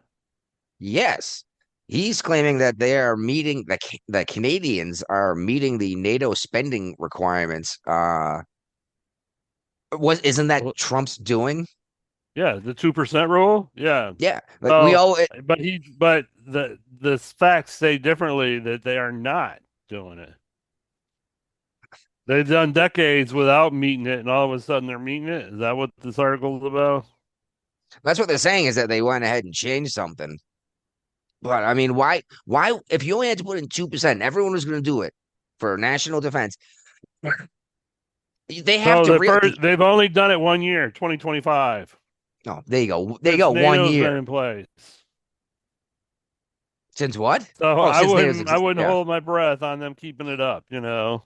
Yes. He's claiming that they are meeting the Canadians are meeting the NATO spending requirements. Isn't that Trump's doing? Yeah, the 2% rule. Yeah, yeah. Like but the facts say differently that they are not doing it. They've done decades without meeting it, and all of a sudden they're meeting it. Is that what this article is about? That's what they're saying is that they went ahead and changed something. But I mean, why? If you only had to put in 2%, everyone was going to do it for national defense. They have they've only done it 1 year, 2025. Oh, there you go. There you go. NATO's 1 year been in place. Since what? So I wouldn't hold my breath on them keeping it up. You know.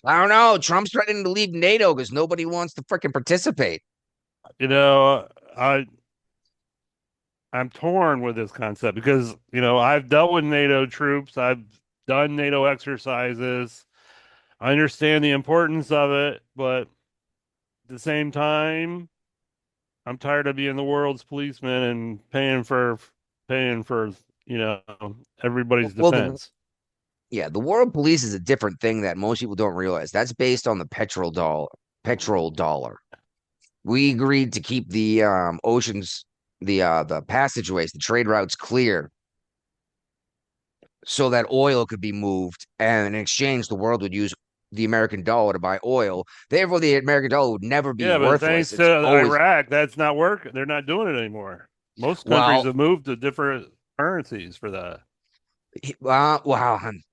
I don't know. Trump's threatening to leave NATO because nobody wants to freaking participate. You know, I'm torn with this concept because, you know, I've dealt with NATO troops. I've done NATO exercises. I understand the importance of it, but at the same time, I'm tired of being the world's policeman and paying for, you know, everybody's defense. The world police is a different thing that most people don't realize. That's based on the petrol dollar. We agreed to keep the oceans, the passageways, the trade routes clear so that oil could be moved, and in exchange the world would use the American dollar to buy oil. Therefore, the American dollar would never be worthless. But thanks to Iraq, that's not working. They're not doing it anymore. Most countries have moved to different currencies for that.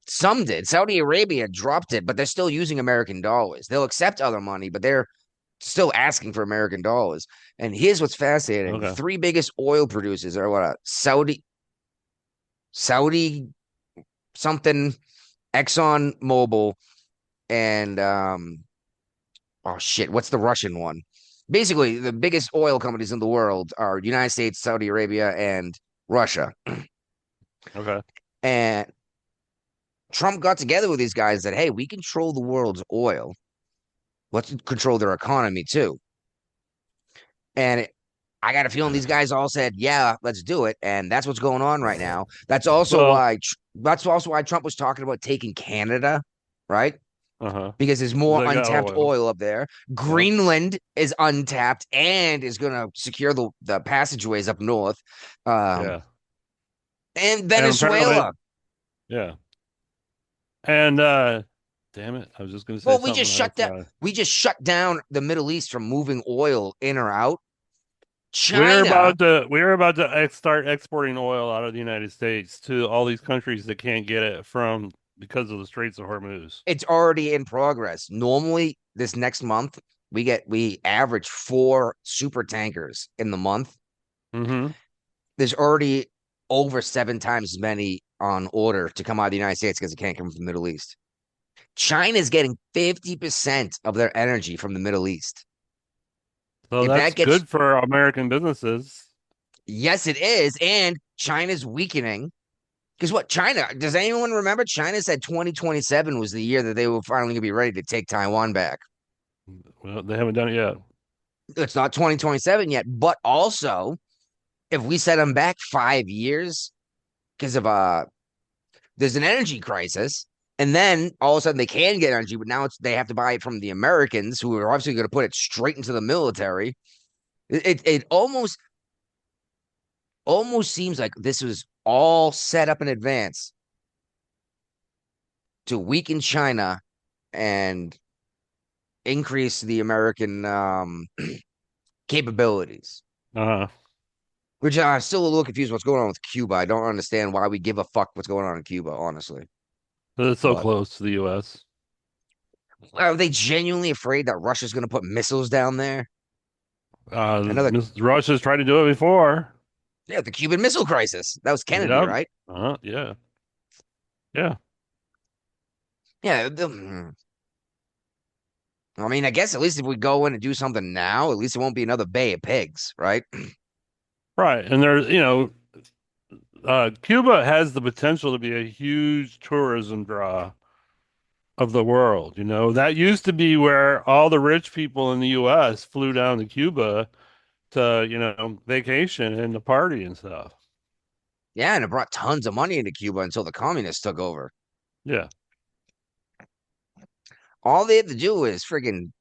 Some did. Saudi Arabia dropped it, but they're still using American dollars. They'll accept other money, but they're still asking for American dollars. And here's what's fascinating. Okay. The three biggest oil producers are what? Saudi something, Exxon Mobil, and what's the Russian one? Basically, the biggest oil companies in the world are United States, Saudi Arabia, and Russia. Okay. And Trump got together with these guys and said, hey, we control the world's oil. Let's control their economy too. And I got a feeling these guys all said, yeah, let's do it. And that's what's going on right now. That's also why Trump was talking about taking Canada, right? Because there's more untapped oil up there. Greenland is untapped and is going to secure the passageways up north. And Venezuela. And damn it, I was just going to say. Well, we just shut down the Middle East from moving oil in or out. China. We're about to start exporting oil out of the United States to all these countries that can't get it because of the Straits of Hormuz. It's already in progress. Normally, this next month we average 4 super tankers in the month. Mm-hmm. There's already over 7 times as many on order to come out of the United States because it can't come from the Middle East. China's getting 50% of their energy from the Middle East. So that's good for American businesses. Yes, it is. And China's weakening. Because does anyone remember? China said 2027 was the year that they were finally going to be ready to take Taiwan back. Well, they haven't done it yet. It's not 2027 yet. But also, if we set them back 5 years because of there's an energy crisis, and then all of a sudden they can get energy, but now they have to buy it from the Americans, who are obviously going to put it straight into the military. It almost seems like this was all set up in advance to weaken China and increase the American capabilities. Which I'm still a little confused what's going on with Cuba. I don't understand why we give a fuck what's going on in Cuba, honestly. It's so But- close to the U.S. Are they genuinely afraid that Russia's going to put missiles down there? Russia's tried to do it before. Yeah, the Cuban Missile Crisis. That was Kennedy, Yep. right? Yeah. Yeah. Yeah. I mean, I guess at least if we go in and do something now, at least it won't be another Bay of Pigs, right? Right. And there's, Cuba has the potential to be a huge tourism draw of the world. That used to be where all the rich people in the U.S. flew down to Cuba to, vacation and to party and stuff. Yeah, and it brought tons of money into Cuba until the communists took over. Yeah. All they have to do is friggin'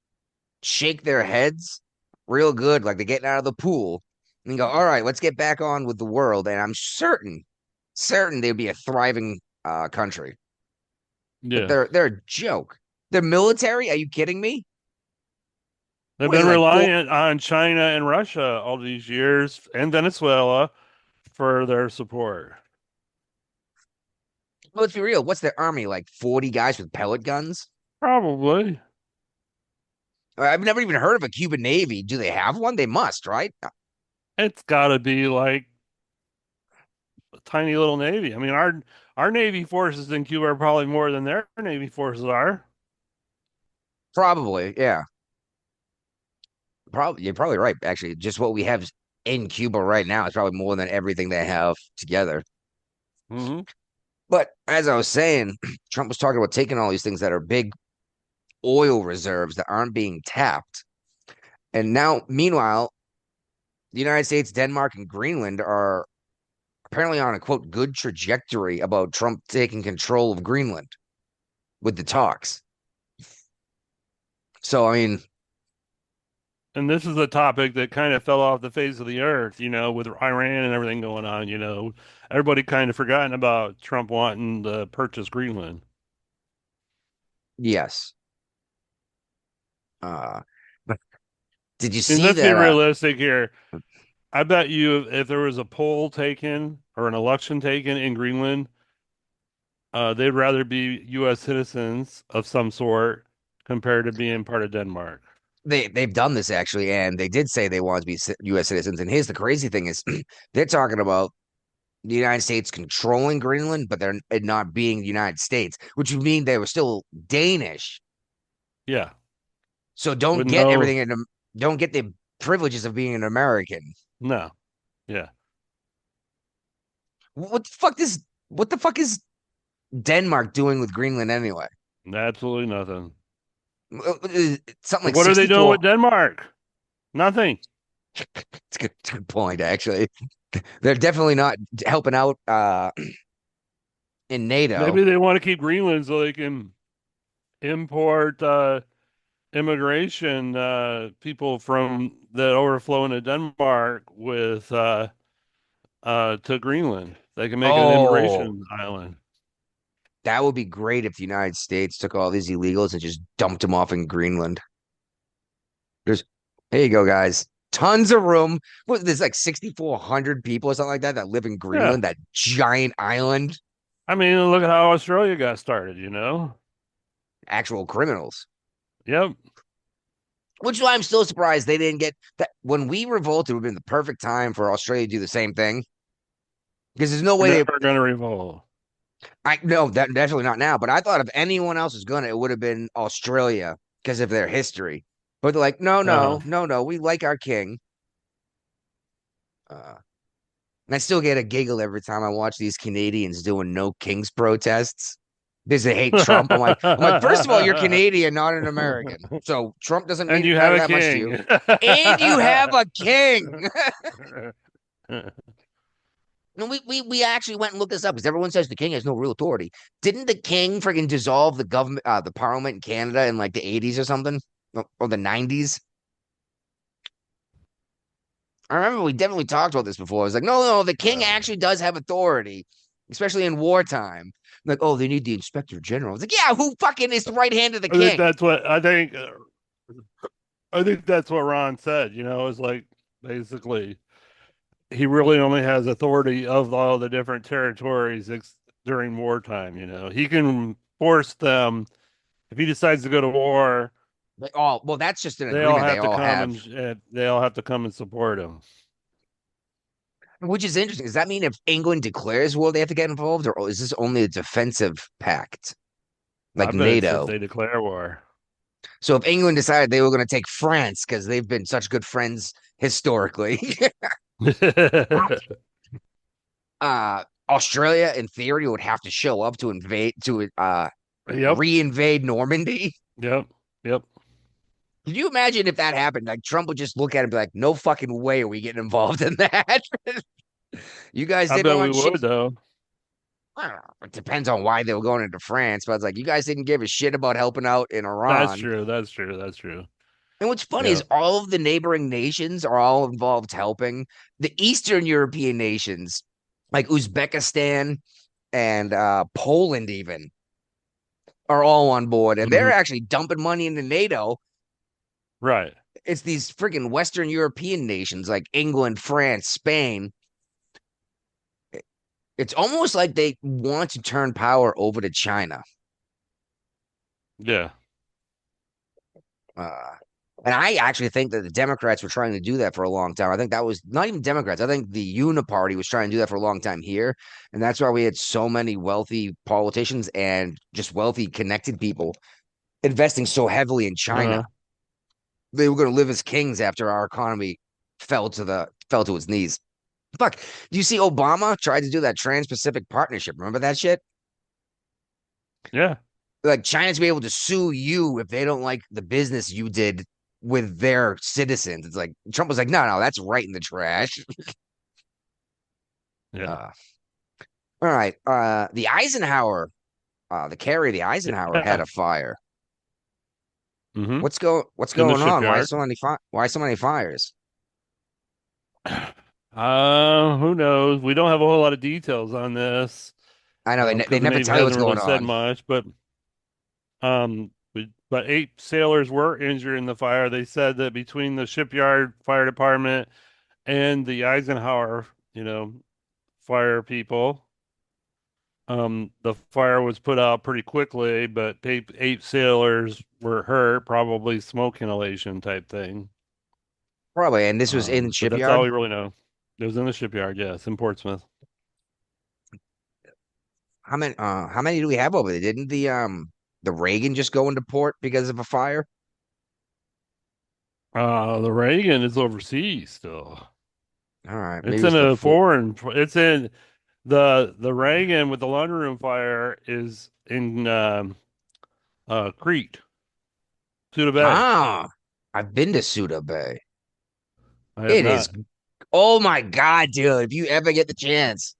shake their heads real good, like they're getting out of the pool, and go, all right, let's get back on with the world. And I'm certain they'd be a thriving country. Yeah. But they're a joke. Their military? Are you kidding me? They've What is been it, like, reliant on China and Russia all these years and Venezuela for their support. Let's be real. What's their army like? 40 guys with pellet guns? Probably. I've never even heard of a Cuban Navy. Do they have one? They must, right? It's got to be like a tiny little navy. I mean, our Navy forces in Cuba are probably more than their Navy forces are. Probably, yeah. You're probably right, actually. Just what we have in Cuba right now is probably more than everything they have together. Mm-hmm. But as I was saying, Trump was talking about taking all these things that are big oil reserves that aren't being tapped. And now, meanwhile, the United States, Denmark, and Greenland are apparently on a quote good trajectory about Trump taking control of Greenland with the talks. So, I mean, And this is a topic that kind of fell off the face of the earth, with Iran and everything going on, everybody kind of forgotten about Trump wanting to purchase Greenland. yes. But did you And see let's be that? realistic here. I bet you if there was a poll taken or an election taken in Greenland, they'd rather be U.S. citizens of some sort compared to being part of Denmark. They've done this actually, and they did say they wanted to be U.S. citizens. And here's the crazy thing: is they're talking about the United States controlling Greenland, but they're it not being the United States, which would mean they were still Danish. Yeah. So don't With get no- everything in don't get the privileges of being an American. No. Yeah. What the fuck is Denmark doing with Greenland anyway? Absolutely nothing. Something like What are they doing 64 with Denmark? Nothing. It's a good point, actually. They're definitely not helping out in NATO. Maybe they want to keep Greenland so they can import immigration people from that overflow into Denmark with to Greenland. They can make an Oh. immigration island. That would be great if the United States took all these illegals and just dumped them off in Greenland. Here you go, guys. Tons of room. There's like 6,400 people or something like that live in Greenland, that giant island. I mean, look at how Australia got started, Actual criminals. Yep. Which is why I'm still surprised they didn't get that. When we revolted, it would have been the perfect time for Australia to do the same thing. Because there's no way They're they never going to revolt. no, that definitely not now. But I thought if anyone else was gonna, it would have been Australia because of their history. But they're like, no, we like our king. And I still get a giggle every time I watch these Canadians doing no kings protests because they hate Trump. I'm like, first of all, you're Canadian, not an American. So Trump doesn't mean And you have a that much to king. you. And you have a king. No, we actually went and looked this up because everyone says the king has no real authority. Didn't the king freaking dissolve the government, the parliament in Canada in like the 80s or something, or the 90s? I remember we definitely talked about this before. I was like, no, the king actually does have authority, especially in wartime. Like, oh, they need the inspector general. It's like, yeah, who fucking is the right hand of the I think king? that's what I think. I think that's what Ron said. Is like basically he really only has authority of all the different territories during wartime. He can force them if he decides to go to war. Like, oh, well, that's just an They all agreement they have to all come have, and they all have to come and support him. which is interesting. Does that mean if England declares war, they have to get involved, or is this only a defensive pact, I like bet it's if NATO? they declare war. So if England decided they were going to take France because they've been such good friends historically, Australia in theory would have to show up to Yep. re-invade Normandy. Yep. Yep. Could you imagine if that happened? Like Trump would just look at it and be like, "No fucking way are we getting involved in that." You guys I didn't bet we want shit. would though. I don't know. It depends on why they were going into France, but it's like you guys didn't give a shit about helping out in That's Iran. true. That's true. That's true. And what's funny Yeah. is all of the neighboring nations are all involved helping. The Eastern European nations, like Uzbekistan and Poland, even are all on board, and they're Mhm. actually dumping money into NATO. Right. It's these freaking Western European nations like England, France, Spain. It's almost like they want to turn power over to China. Yeah. And I actually think that the Democrats were trying to do that for a long time. I think that was not even Democrats. I think the Uniparty was trying to do that for a long time here. And that's why we had so many wealthy politicians and just wealthy connected people investing so heavily in China. Uh-huh. They were going to live as kings after our economy fell to its knees. Fuck. Do you see Obama tried to do that Trans-Pacific Partnership? Remember that shit? Yeah. Like China to be able to sue you if they don't like the business you did with their citizens. It's like Trump was like, no, that's right in the trash. Yeah. All right. The Eisenhower, the carrier, the Eisenhower had a fire. Mm-hmm. What's In the going on? shipyard. Why so many fires? Who knows? We don't have a whole lot of details on this. I know they 'Cause never the Navy tell you what's hasn't really going said on. much, but 8 sailors were injured in the fire. They said that between the shipyard fire department and the Eisenhower, fire people, the fire was put out pretty quickly, but 8 sailors were hurt, probably smoke inhalation type thing. Probably, and this was in But that's shipyard. all we really know. It was in the shipyard, yes, in Portsmouth. How many do we have over there? Didn't the Reagan just go into port because of a fire? The Reagan is overseas still. All right, It's maybe in it's the a foreign. It's in the Reagan with the laundry room fire is in Crete, Suda Bay. Ah, I've been to Suda Bay. I have It not. is. Oh my God, dude! If you ever get the chance,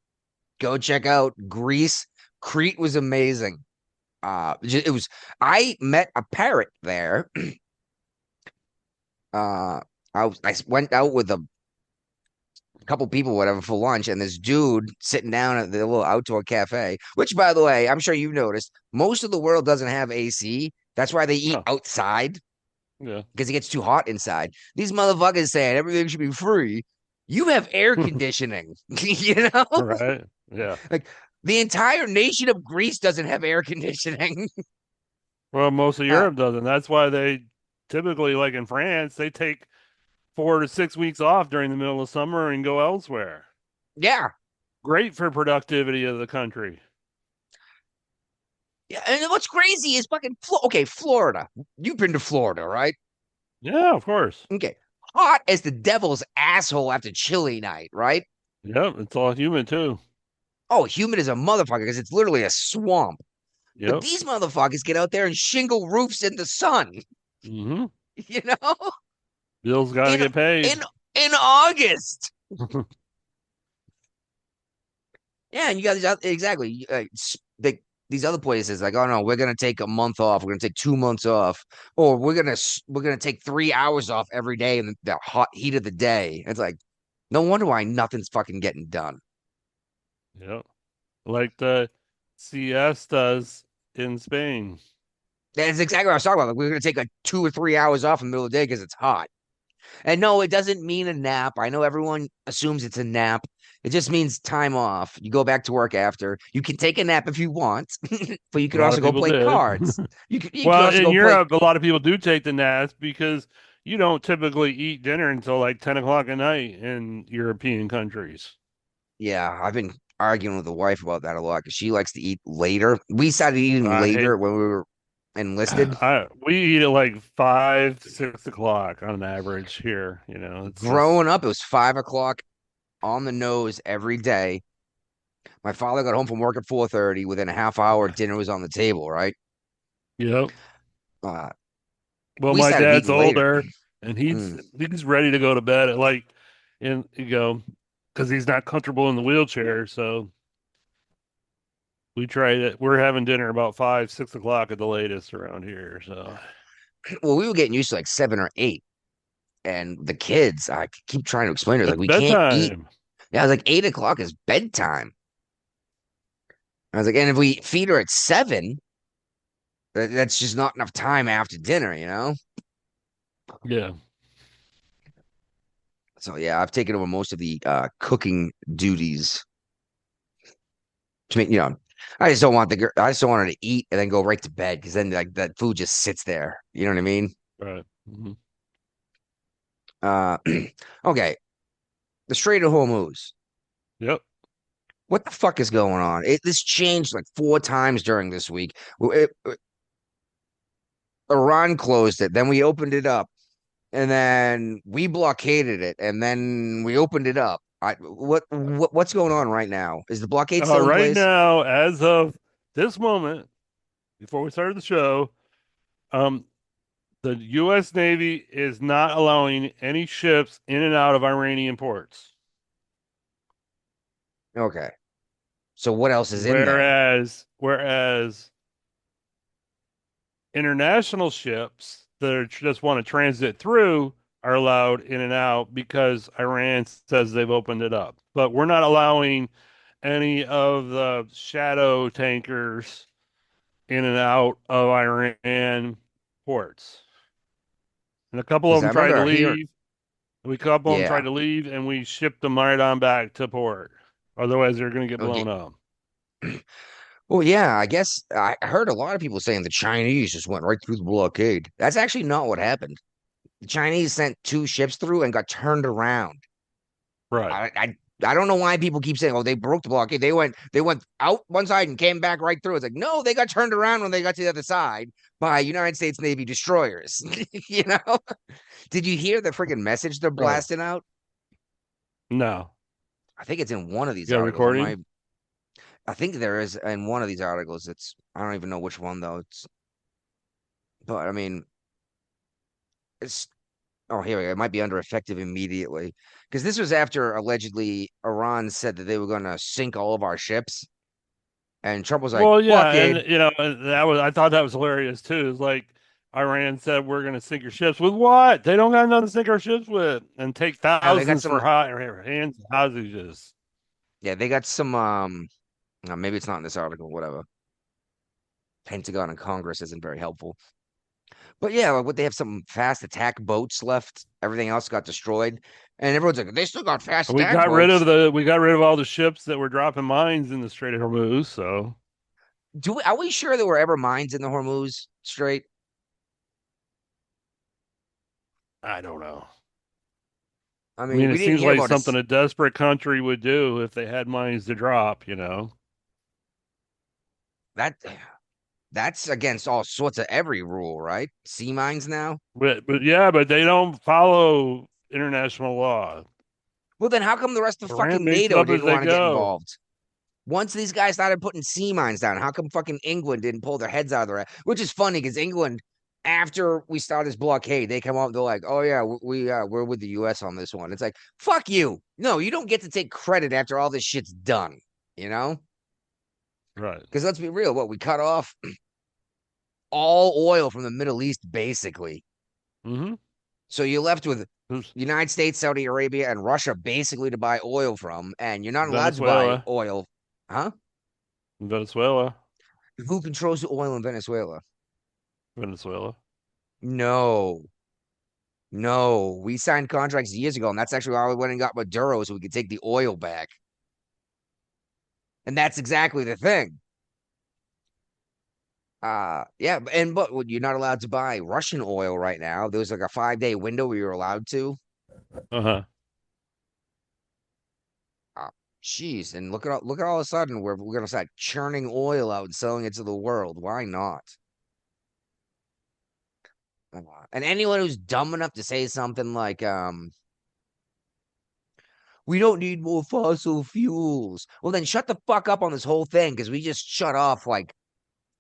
go check out Greece. Crete was amazing. It was. I met a parrot there. I went out with a couple people, whatever, for lunch, and this dude sitting down at the little outdoor cafe. Which, by the way, I'm sure you've noticed, most of the world doesn't have AC. That's why they eat Oh. outside Yeah. because it gets too hot inside. These motherfuckers saying everything should be free. You have air conditioning, you know? Right. Yeah. Like the entire nation of Greece doesn't have air conditioning. Well, most of Europe doesn't. That's why they typically, like in France, they take 4 to 6 weeks off during the middle of summer and go elsewhere. Yeah. Great for productivity of the country. Yeah. And what's crazy is fucking Florida. You've been to Florida, right? Yeah, of course. Okay. Hot as the devil's asshole after chilly night, right? Yep, it's all humid too. Oh, humid as a motherfucker because it's literally a swamp. But Yep. these motherfuckers get out there and shingle roofs in the sun. Mm-hmm. You know? Bills got to get paid. In August. Yeah, and you got these exactly these other places like, oh no, we're gonna take a month off, we're gonna take 2 months off, or we're gonna take 3 hours off every day in the hot heat of the day. It's like, no wonder why nothing's fucking getting done. Yep. Like the CS does in Spain. That's exactly what I was talking about. Like, we're gonna take like 2 or 3 hours off in the middle of the day because it's hot. And no, it doesn't mean a nap. I know everyone assumes it's a nap. It just means time off. You go back to work after. You can take a nap if you want, but you A could lot also of go people play did. cards. You could Well, also in go play. Europe, a lot of people do take the naps because you don't typically eat dinner until like 10 o'clock at night in European countries. Yeah, I've been arguing with the wife about that a lot because she likes to eat later. We started eating I hate later when we were enlisted. we eat at like 5, 6 o'clock on average here. It's just Growing up, it was 5 o'clock on the nose every day. My father got home from work at 4:30. Within a half hour, dinner was on the table, right? yep. Uh, Well, we my started dad's eating later. older and he's Mm. he's ready to go to bed at like in you go because he's not comfortable in the wheelchair. So we tried it. We're having dinner about 5, 6 o'clock at the latest around here. So Well, we were getting used to like 7 or 8. And the kids, I keep trying to explain to her, like, it's we can't eat. bedtime. Yeah, I was like, 8 o'clock is bedtime. I was like, and if we feed her at 7, that's just not enough time after dinner, you know? Yeah. So yeah, I've taken over most of the cooking duties. To make, I just don't want the girl. I just don't want her to eat and then go right to bed because then like that food just sits there. You know what I mean? Right. Mhm. Uh, okay. The Strait of Hormuz. Yep. What the fuck is going on? This changed like 4 times during this week. Iran closed it, then we opened it up, and then we blockaded it, and then we opened it up. What's going on right now? Is the blockade still in Right place? now, as of this moment, before we started the show, um, the U.S. Navy is not allowing any ships in and out of Iranian ports. Okay. So what else is in there? Whereas international ships that just want to transit through are allowed in and out because Iran says they've opened it up. But we're not allowing any of the shadow tankers in and out of Iran ports. And a couple of Because I them tried to remember here. leave. A couple of them tried Yeah. to leave, and we shipped them right on back to port. Otherwise, they're going to get Okay. blown up. Well, yeah, I guess I heard a lot of people saying the Chinese just went right through the blockade. That's actually not what happened. The Chinese sent 2 ships through and got turned around. Right. I don't know why people keep saying, "Oh, they broke the blockade." They went out one side and came back right through. It's like, no, they got turned around when they got to the other side by United States Navy destroyers. You know? Did you hear the freaking message they're Right. blasting out? No. I think it's in one of these You got a articles. recording? I think there is in one of these articles. I don't even know which one though. But I mean, it's oh, here we go. It might be under effective immediately because this was after allegedly Iran said that they were going to sink all of our ships, and Trump was like, Well, yeah, "Blockade." and I thought that was hilarious too. It's like Iran said we're going to sink your ships with what? They don't got nothing to sink our ships with, and take Now they got thousands for some. hands hostages. Yeah, they got some. Maybe it's not in this article. Whatever. Pentagon and Congress isn't very helpful. But yeah, like what they have some fast attack boats left. Everything else got destroyed, and everyone's like, "They still got fast We attack got rid boats." of all the ships that were dropping mines in the Strait of Hormuz. So Are we sure there were ever mines in the Hormuz Strait? I don't know. I I mean, mean, we it didn't seems hear like about something a desperate country would do if they had mines to drop. that. That's against all sorts of every rule, right? Sea mines now. But they don't follow international law. Well, then how come the rest of Iran fucking makes it NATO up as didn't they want to get go. involved? Once these guys started putting sea mines down, how come fucking England didn't pull their heads out of their ass? Which is funny because England, after we start this blockade, they come out and they're like, "Oh yeah, we're with the U.S. on this one." It's like, fuck you. No, you don't get to take credit after all this shit's done. you know? Right. Because let's be real, what we cut off all oil from the Middle East, basically. Mm-hmm. So you're left with United States, Saudi Arabia, and Russia basically to buy oil from, and you're not allowed to buy Venezuela. oil. Huh? Venezuela. Who controls the oil in Venezuela? Venezuela. No. No. We signed contracts years ago, and that's actually why we went and got Maduro so we could take the oil back. And that's exactly the thing. Yeah, but you're not allowed to buy Russian oil right now. There was like a 5-day window where you're allowed to. Uh-huh. Jeez, and look at all of a sudden we're gonna start churning oil out and selling it to the world. Why not? And anyone who's dumb enough to say something like, we don't need more fossil fuels. Well, then shut the fuck up on this whole thing because we just shut off like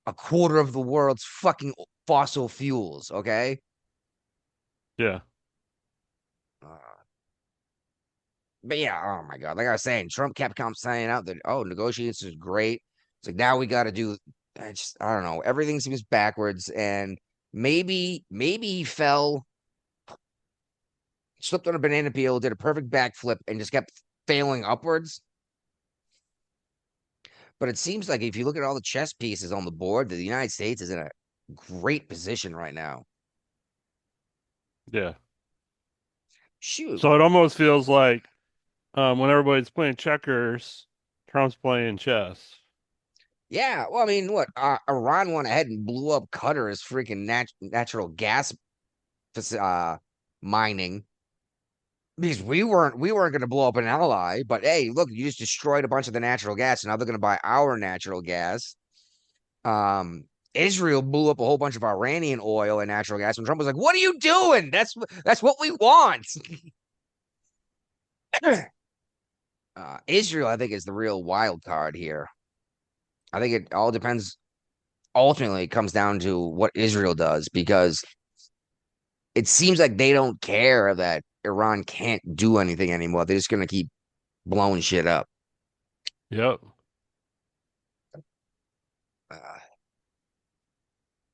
a quarter of the world's fucking fossil fuels, okay? Yeah. But yeah, oh my God. Like I was saying, Trump kept saying out that, oh, negotiations is great. It's like now we got to do, I don't know. Everything seems backwards. And maybe he fell, slipped on a banana peel, did a perfect backflip, and just kept failing upwards. But it seems like if you look at all the chess pieces on the board, that the United States is in a great position right now. Yeah. Shoot. So it almost feels like when everybody's playing checkers, Trump's playing chess. Yeah, well, I mean, what? Iran went ahead and blew up Qatar's freaking natural gas mining because we weren't going to blow up an ally. But hey, look, you just destroyed a bunch of the natural gas, and now they're going to buy our natural gas. Israel blew up a whole bunch of Iranian oil and natural gas, and Trump was like, "What are you doing? That's what we want." Israel, I think, is the real wild card here. I think it all depends. Ultimately, it comes down to what Israel does because it seems like they don't care that Iran can't do anything anymore. They're just going to keep blowing shit up. Yep.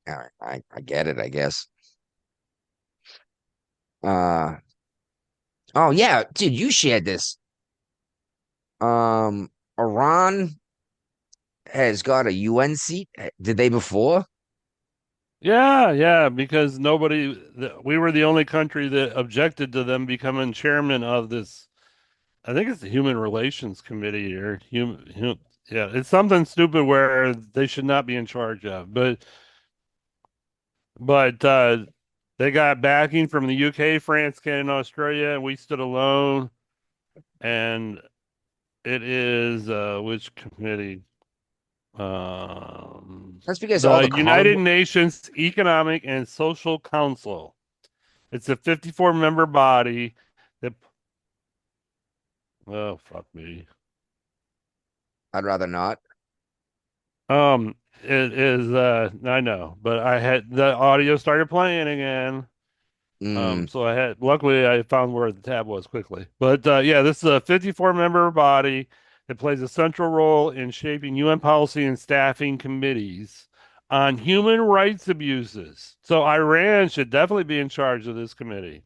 I get it, I guess. Oh yeah, dude, you shared this. Iran has got a UN seat. Did they before? Yeah, because we were the only country that objected to them becoming chairman of this. I think it's the Human Relations Committee or yeah, it's something stupid where they should not be in charge of. But they got backing from the UK, France, Canada, and Australia, and we stood alone. And it is which committee? That's because the all the United Nations Economic and Social Council. It's a 54-member body that. Oh, fuck me. I'd rather not. It is. I know, but I had the audio started playing again. So luckily I found where the tab was quickly. But yeah, this is a 54-member body that plays a central role in shaping UN policy and staffing committees on human rights abuses. So Iran should definitely be in charge of this committee.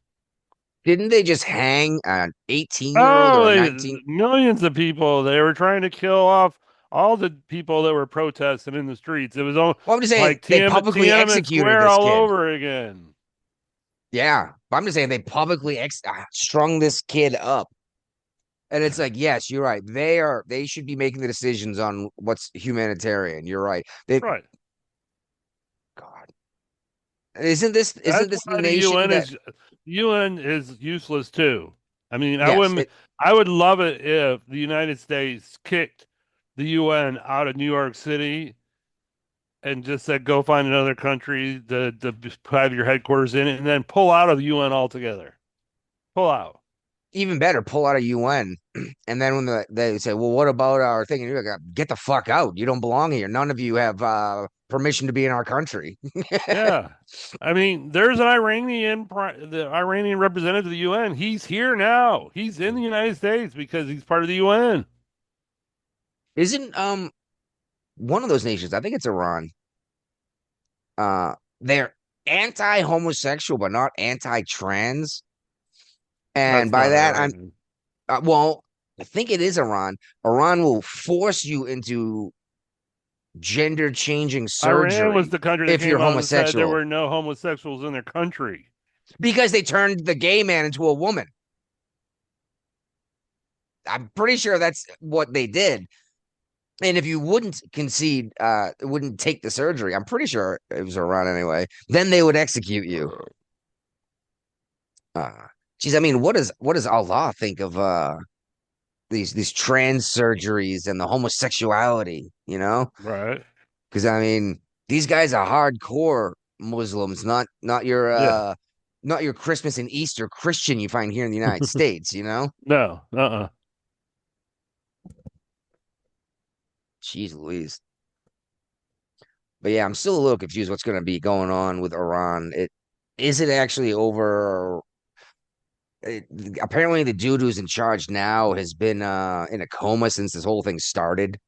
Didn't they just hang an 18-year-old or a 19? Millions of people. They were trying to kill off all the people that were protesting in the streets. It was all I'm just saying like they publicly Tiananmen executed Square this all kid. over again. Yeah, but I'm just saying they publicly strung this kid up. And it's like, yes, you're right. They should be making the decisions on what's humanitarian. You're right. Right. God. Isn't this the nation UN is useless too. I mean, yes, I would love it if the United States kicked the UN out of New York City and just said, go find another country to have your headquarters in it and then pull out of the UN altogether. Pull out. Even better, pull out of UN. And then when they say, well, what about our thing? And you're like, get the fuck out. You don't belong here. None of you have permission to be in our country. Yeah. I mean, there's the Iranian representative of the UN. He's here now. He's in the United States because he's part of the UN. Isn't one of those nations, I think it's Iran. They're anti-homosexual, but not anti-trans. And That's by not that, right. well, I think it is Iran. Iran will force you into gender changing Iran was surgery the country that if you're came out and said there homosexual were no homosexuals in their country. because they turned the gay man into a woman. I'm pretty sure that's what they did. And if you wouldn't concede, wouldn't take the surgery, I'm pretty sure it was Iran anyway, then they would execute you. Geez, I mean, what does Allah think of these trans surgeries and the homosexuality, you know? Right. Because I mean, these guys are hardcore Muslims, not your Yeah. not your Christmas and Easter Christian you find here in the United States, you know? No. Uh-uh. Jeez Louise. But yeah, I'm still a little confused what's going to be going on with Iran. Is it actually over? Apparently the dude who's in charge now has been in a coma since this whole thing started.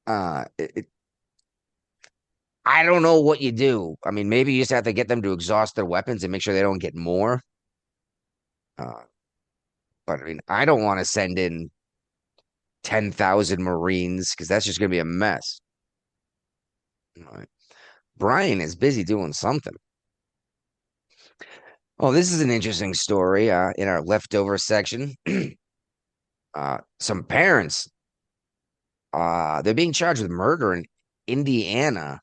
Uh it, it- I don't know what you do. I mean, maybe you just have to get them to exhaust their weapons and make sure they don't get more. Uh, but I mean, I don't want to send in 10,000 Marines because that's just going to be a mess. All right. Brian is busy doing something. Oh, this is an interesting story in our leftover section. Some parents they're being charged with murder in Indiana.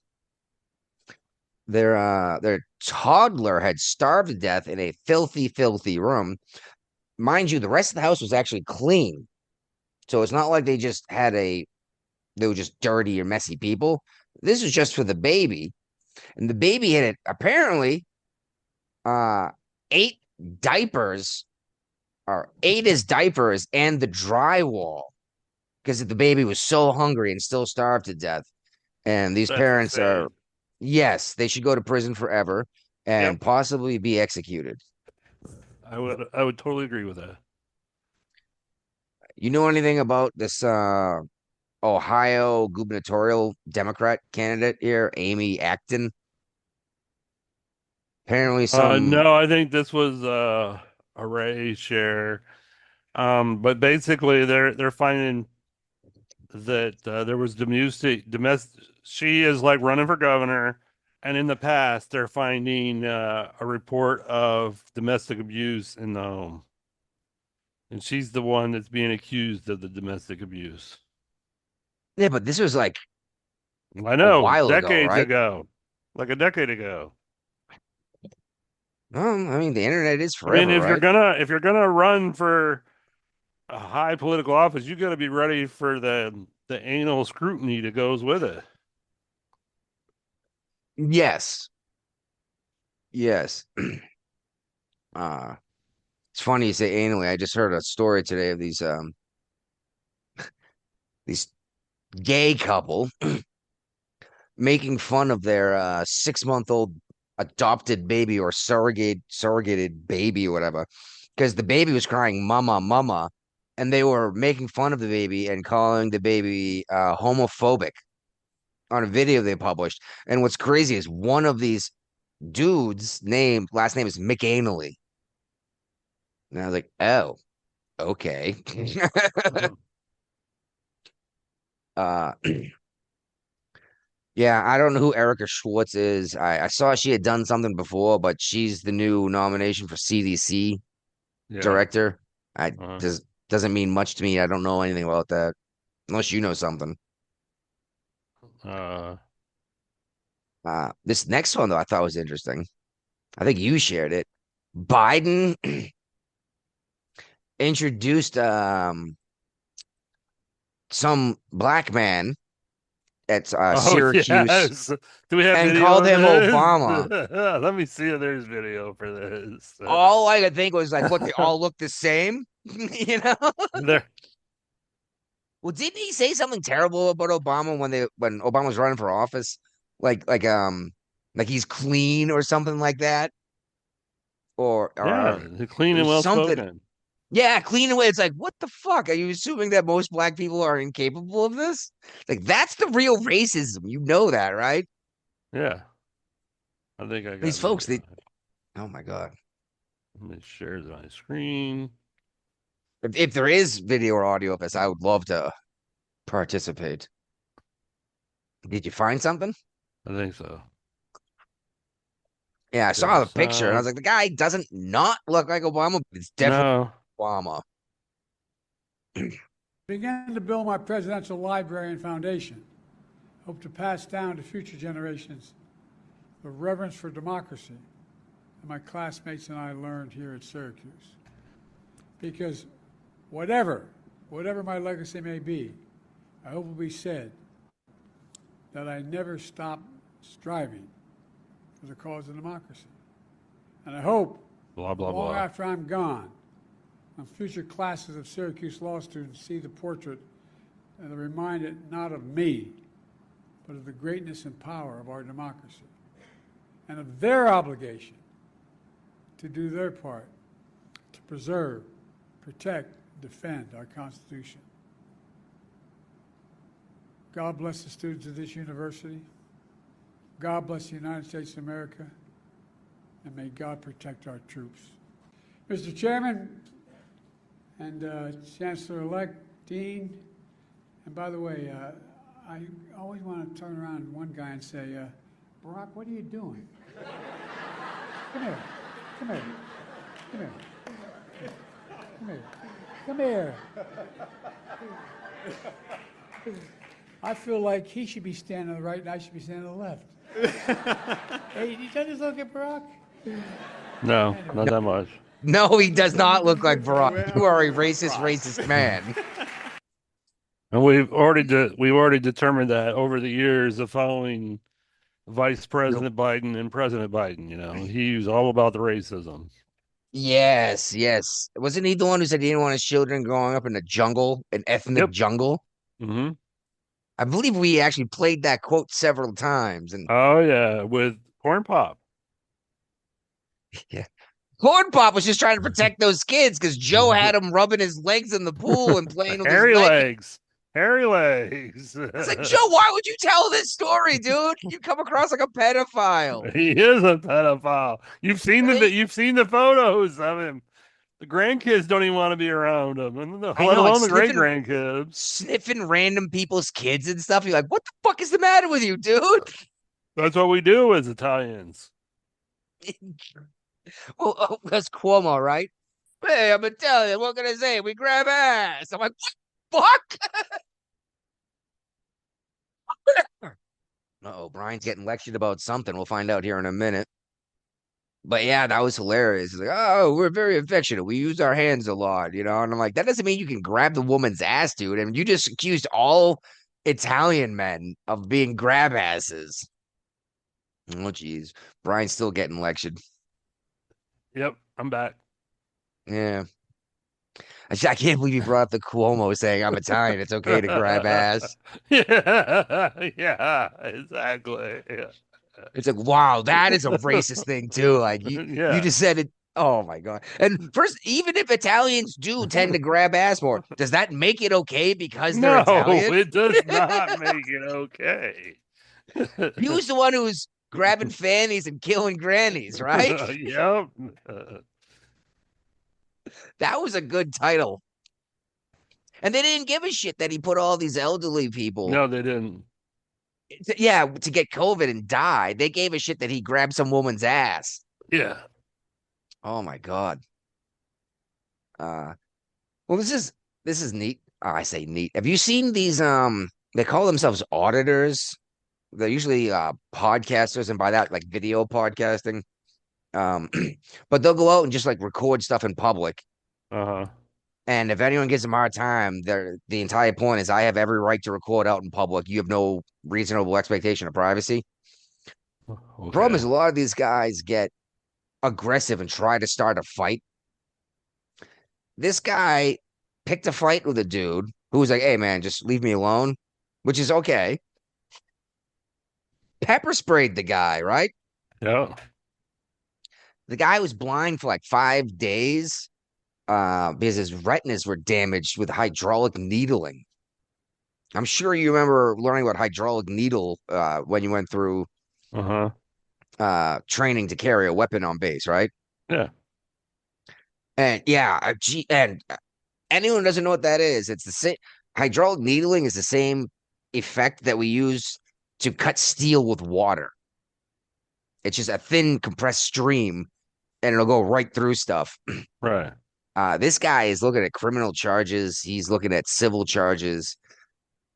Their toddler had starved to death in a filthy, filthy room. Mind you, the rest of the house was actually clean. So it's not like they were just dirty or messy people. This was just for the baby. And the baby had apparently uh ate diapers or ate his diapers and the drywall because the baby was so hungry and still starved to death. And these That's parents insane. are, yes, they should go to prison forever and Yep. possibly be executed. I would totally agree with that. You know anything about this Ohio gubernatorial Democrat candidate here, Amy Acton? Apparently some No, I think this was a Ray share. But basically they're finding that there was domestic she is like running for governor, and in the past they're finding a report of domestic abuse in the home. And she's the one that's being accused of the domestic abuse. yeah, but this was like I a know, while ago, decades right? ago. Like a decade ago. I mean the internet is I mean, forever, right? if you're gonna run for a high political office, you got to be ready for the anal scrutiny that goes with it. Yes. Yes. It's funny you say anally. I just heard a story today of these gay couple making fun of their 6-month-old adopted baby or surrogated baby or whatever because the baby was crying mama mama and they were making fun of the baby and calling the baby homophobic on a video they published. And what's crazy is one of these dudes last name is McAnally. And I was like, oh, okay. uh Yeah, I don't know who Erica Schwartz is. I saw she had done something before, but she's the new nomination for CDC Yeah. director. I Uh-huh. doesn't mean much to me. I don't know anything about that, unless you know something. Uh, This next one though, I thought was interesting. I think you shared it. Biden introduced some black man at oh Syracuse yes. Do we have and video called of him this? Obama. Let me see if there's video for this. All I could think was like, what, they all look the same? You know? There. Well, didn't he say something terrible about Obama when Obama was running for office? Like he's clean or something like that? Or Yeah, clean it and was well something. spoken. Yeah, clean away. It's like, what the fuck? Are you assuming that most black people are incapable of this? Like, that's the real racism. You know that, right? Yeah. I think I got These folks, video. oh my God. Let me share my screen. If there is video or audio of this, I would love to participate. Did you find something? I think so. Yeah, I Share saw the picture and I was sound. like, the guy doesn't not look like Obama, but it's definitely No. Obama. Began to build my presidential library and foundation. Hope to pass down to future generations the reverence for democracy that my classmates and I learned here at Syracuse. Because whatever my legacy may be, I hope will be said that I never stopped striving for the cause of democracy. And I hope Blah, blah, long blah. after I'm gone, when future classes of Syracuse law students see the portrait, and they're reminded not of me, but of the greatness and power of our democracy, and of their obligation to do their part to preserve, protect, defend our Constitution. God bless the students of this university. God bless the United States of America. And may God protect our troops. Mr. Chairman and Chancellor-elect, Dean, and by the way, I always want to turn around to one guy and say, Barack, what are you doing? Come here. Come here. Come here. Come here. Come here. I feel like he should be standing on the right and I should be standing on the left. Hey, did you just look at Barack? No, not that much. No, he does not look like Barack. You are a racist man. And we've already determined that over the years of following Vice President Biden and President Biden, he's all about the racism. Yes, yes. Wasn't he the one who said he didn't want his children growing up in a jungle, an ethnic jungle? Mm-hmm. I believe we actually played that quote several times. And Oh yeah, with Corn Pop. yeah, Corn Pop was just trying to protect those kids because Joe had him rubbing his legs in the pool and playing with Hairy his legs. Hairy legs. It's like, Joe, why would you tell this story, dude? You come across like a pedophile. He is a pedophile. You've seen the photos of him. The grandkids don't even want to be around him, let alone the great grandkids. Sniffing random people's kids and stuff. You're like, what the fuck is the matter with you, dude? That's what we do as Italians. Well, that's Cuomo, right? Hey, I'm Italian. What can I say? We grab ass. I'm like, what the fuck? Uh-oh, Brian's getting lectured about something. We'll find out here in a minute. But yeah, that was hilarious. It's like, oh, we're very affectionate. We use our hands a lot, And I'm like, that doesn't mean you can grab the woman's ass, dude. I mean, you just accused all Italian men of being grab asses. Oh, geez. Brian's still getting lectured. Yep, I'm back. Yeah. I can't believe you brought up the Cuomo saying I'm Italian. It's okay to grab ass. Yeah, exactly. Yeah. It's like, wow, that is a racist thing too. Like you just said it. Oh my God. And first, even if Italians do tend to grab ass more, does that make it okay because they're Italian? No, it does not make it okay. He was the one who was grabbing fannies and killing grannies, right? Yep. That was a good title. And they didn't give a shit that he put all these elderly people. No, they didn't. To get COVID and die. They gave a shit that he grabbed some woman's ass. Yeah. Oh my God. Well, this is neat. Oh, I say neat. Have you seen these? They call themselves auditors. They're usually podcasters, and by that, like video podcasting. But they'll go out and just like record stuff in public. Uh-huh. And if anyone gives them a hard time, the entire point is I have every right to record out in public. You have no reasonable expectation of privacy. Okay. The problem is a lot of these guys get aggressive and try to start a fight. This guy picked a fight with a dude who was like, hey, man, just leave me alone, which is okay. Pepper sprayed the guy, right? Yeah. The guy was blind for like 5 days. because his retinas were damaged with hydraulic needling. I'm sure you remember learning about hydraulic needle when you went through training to carry a weapon on base, right? Yeah. And yeah, and anyone who doesn't know what that is, it's the same. Hydraulic needling is the same effect that we use to cut steel with water. It's just a thin compressed stream, and it'll go right through stuff. Right. This guy is looking at criminal charges. He's looking at civil charges.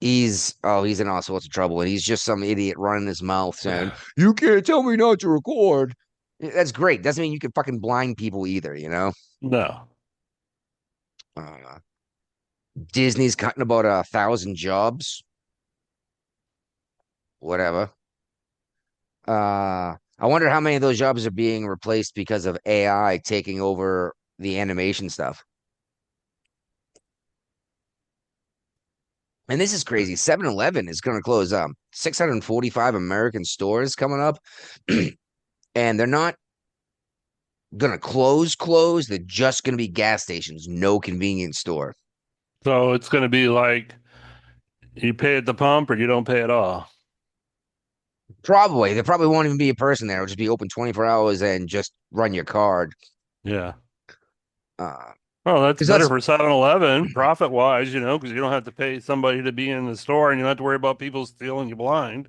He's in all sorts of trouble, and he's just some idiot running his mouth saying, "You can't tell me not to record." That's great. Doesn't mean you can fucking blind people either, you know? No. Disney's cutting about 1,000 jobs. Whatever. I wonder how many of those jobs are being replaced because of AI taking over the animation stuff. And this is crazy. 7-Eleven is going to close 645 American stores coming up. And they're not going to close. They're just going to be gas stations, no convenience store. So it's going to be like you pay at the pump or you don't pay at all. Probably. There probably won't even be a person there. It'll just be open 24 hours and just run your card. Yeah. Well, that's better for 7-Eleven, profit-wise, you know, because you don't have to pay somebody to be in the store and you don't have to worry about people stealing you blind.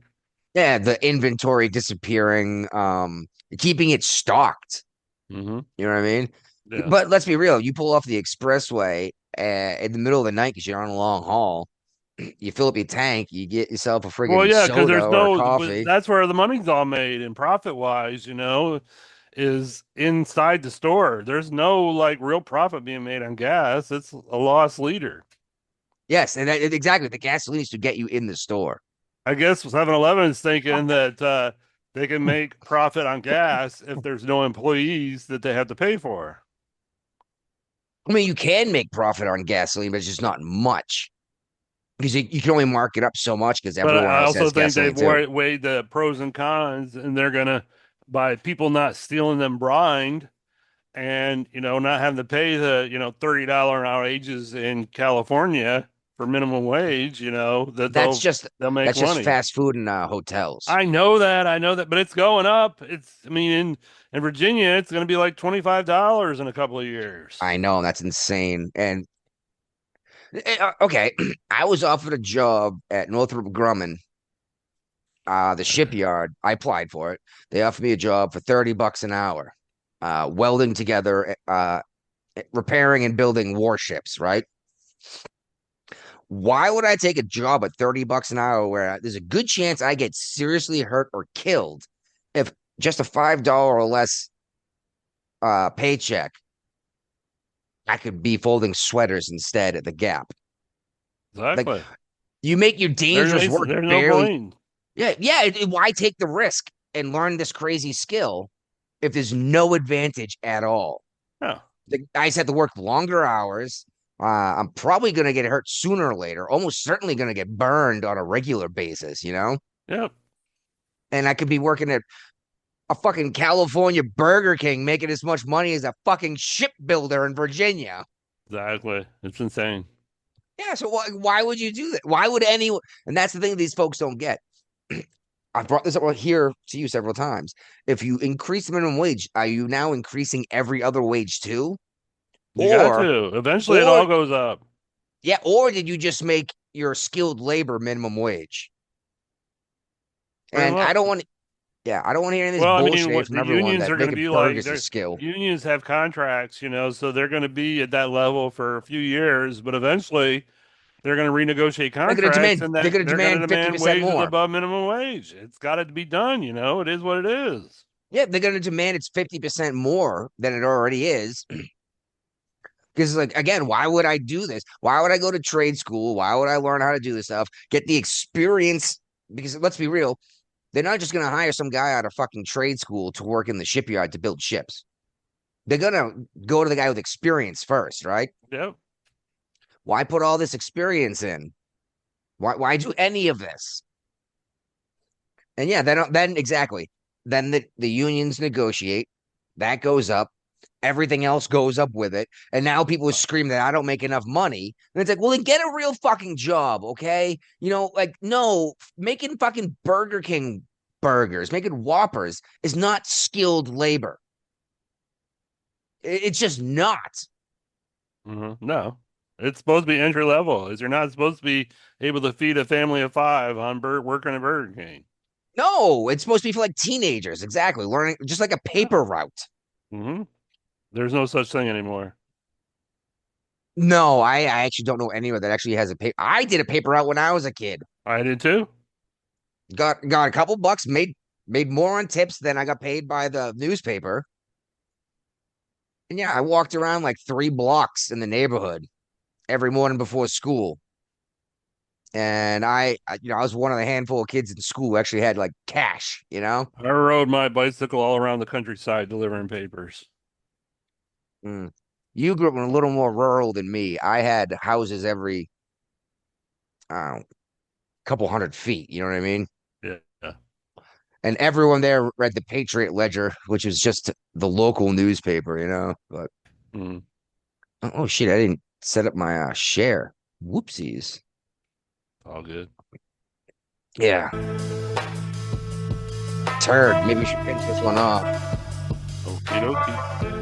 Yeah, the inventory disappearing, keeping it stocked. Mm-hmm. You know what I mean? Yeah. But let's be real. You pull off the expressway in the middle of the night because you're on a long haul. You fill up your tank. You get yourself a friggin' because there's soda or coffee. that's where the money's all made, and profit-wise, you know, is inside the store. There's no like real profit being made on gas. It's a loss leader. Yes, and exactly. The gasoline is to get you in the store. I guess 7-Eleven is thinking that they can make profit on gas if there's no employees that they have to pay for. I mean, you can make profit on gasoline, but it's just not much. Because you can only mark it up so much because everyone But I else also has think gasoline they've weighed the pros and cons, and they're gonna, by people not stealing them blind, and you know not having to pay the $30 an hour wages in California for minimum wage. You know they'll make that's money. just fast food and hotels. I know that, but it's going up. I mean, in Virginia, it's going to be like $25 in a couple of years. I know, that's insane. And okay, I was offered a job at Northrop Grumman, the shipyard. I applied for it. They offered me a job for $30 an hour, welding together, repairing and building warships. Right? Why would I take a job at $30 an hour where there's a good chance I get seriously hurt or killed if just a $5 or less paycheck? I could be folding sweaters instead at the Gap. Exactly. Like, you make your dangerous work barely. No yeah. Why take the risk and learn this crazy skill if there's no advantage at all? Yeah. I just have to work longer hours. I'm probably going to get hurt sooner or later. Almost certainly going to get burned on a regular basis. You know. Yep. And I could be working at a fucking California Burger King making as much money as a fucking shipbuilder in Virginia. Exactly. It's insane. Yeah, so why would you do that? Why would anyone? And that's the thing these folks don't get. I've brought this up here to you several times. If you increase the minimum wage, are you now increasing every other wage too? You got to. Eventually, it all goes up. Yeah, or did you just make your skilled labor minimum wage? And I don't want to. Yeah, I don't want to hear any of this bullshit from everyone unions that are going to be like a skill. Unions have contracts, so they're going to be at that level for a few years, but eventually they're going to renegotiate contracts and they're going to demand 50% wages more above minimum wage. It's got to be done, it is what it is. Yeah, they're going to demand it's 50% more than it already is. Because, like, again, why would I do this? Why would I go to trade school? Why would I learn how to do this stuff? Get the experience? Because let's be real. They're not just going to hire some guy out of fucking trade school to work in the shipyard to build ships. They're going to go to the guy with experience first, right? Yep. Why put all this experience in? Why do any of this? And yeah, then exactly. Then the unions negotiate. That goes up. everything else goes up with it. And now people scream that I don't make enough money. And it's like, well, then get a real fucking job, okay? You know, like, no, making fucking Burger King burgers, making Whoppers is not skilled labor. It's just not. No, it's supposed to be entry level. You're not supposed to be able to feed a family of 5 on working at Burger King. No, it's supposed to be for like teenagers. Exactly. Learning just like a paper route. There's no such thing anymore. No, I actually don't know anyone that actually has a paper. I did a paper route when I was a kid. I did too. Got a couple bucks, made more on tips than I got paid by the newspaper. And yeah, I walked around like 3 blocks in the neighborhood every morning before school. And I was one of the handful of kids in school who actually had like cash, you know? I rode my bicycle all around the countryside delivering papers. You grew up in a little more rural than me. I had houses every couple 100 feet, you know what I mean? Yeah. And everyone there read the Patriot Ledger, which was just the local newspaper, you know? But oh shit, I didn't set up my share. Whoopsies. All good. Yeah. Turd. Maybe we should finish this one off. Okie dokie.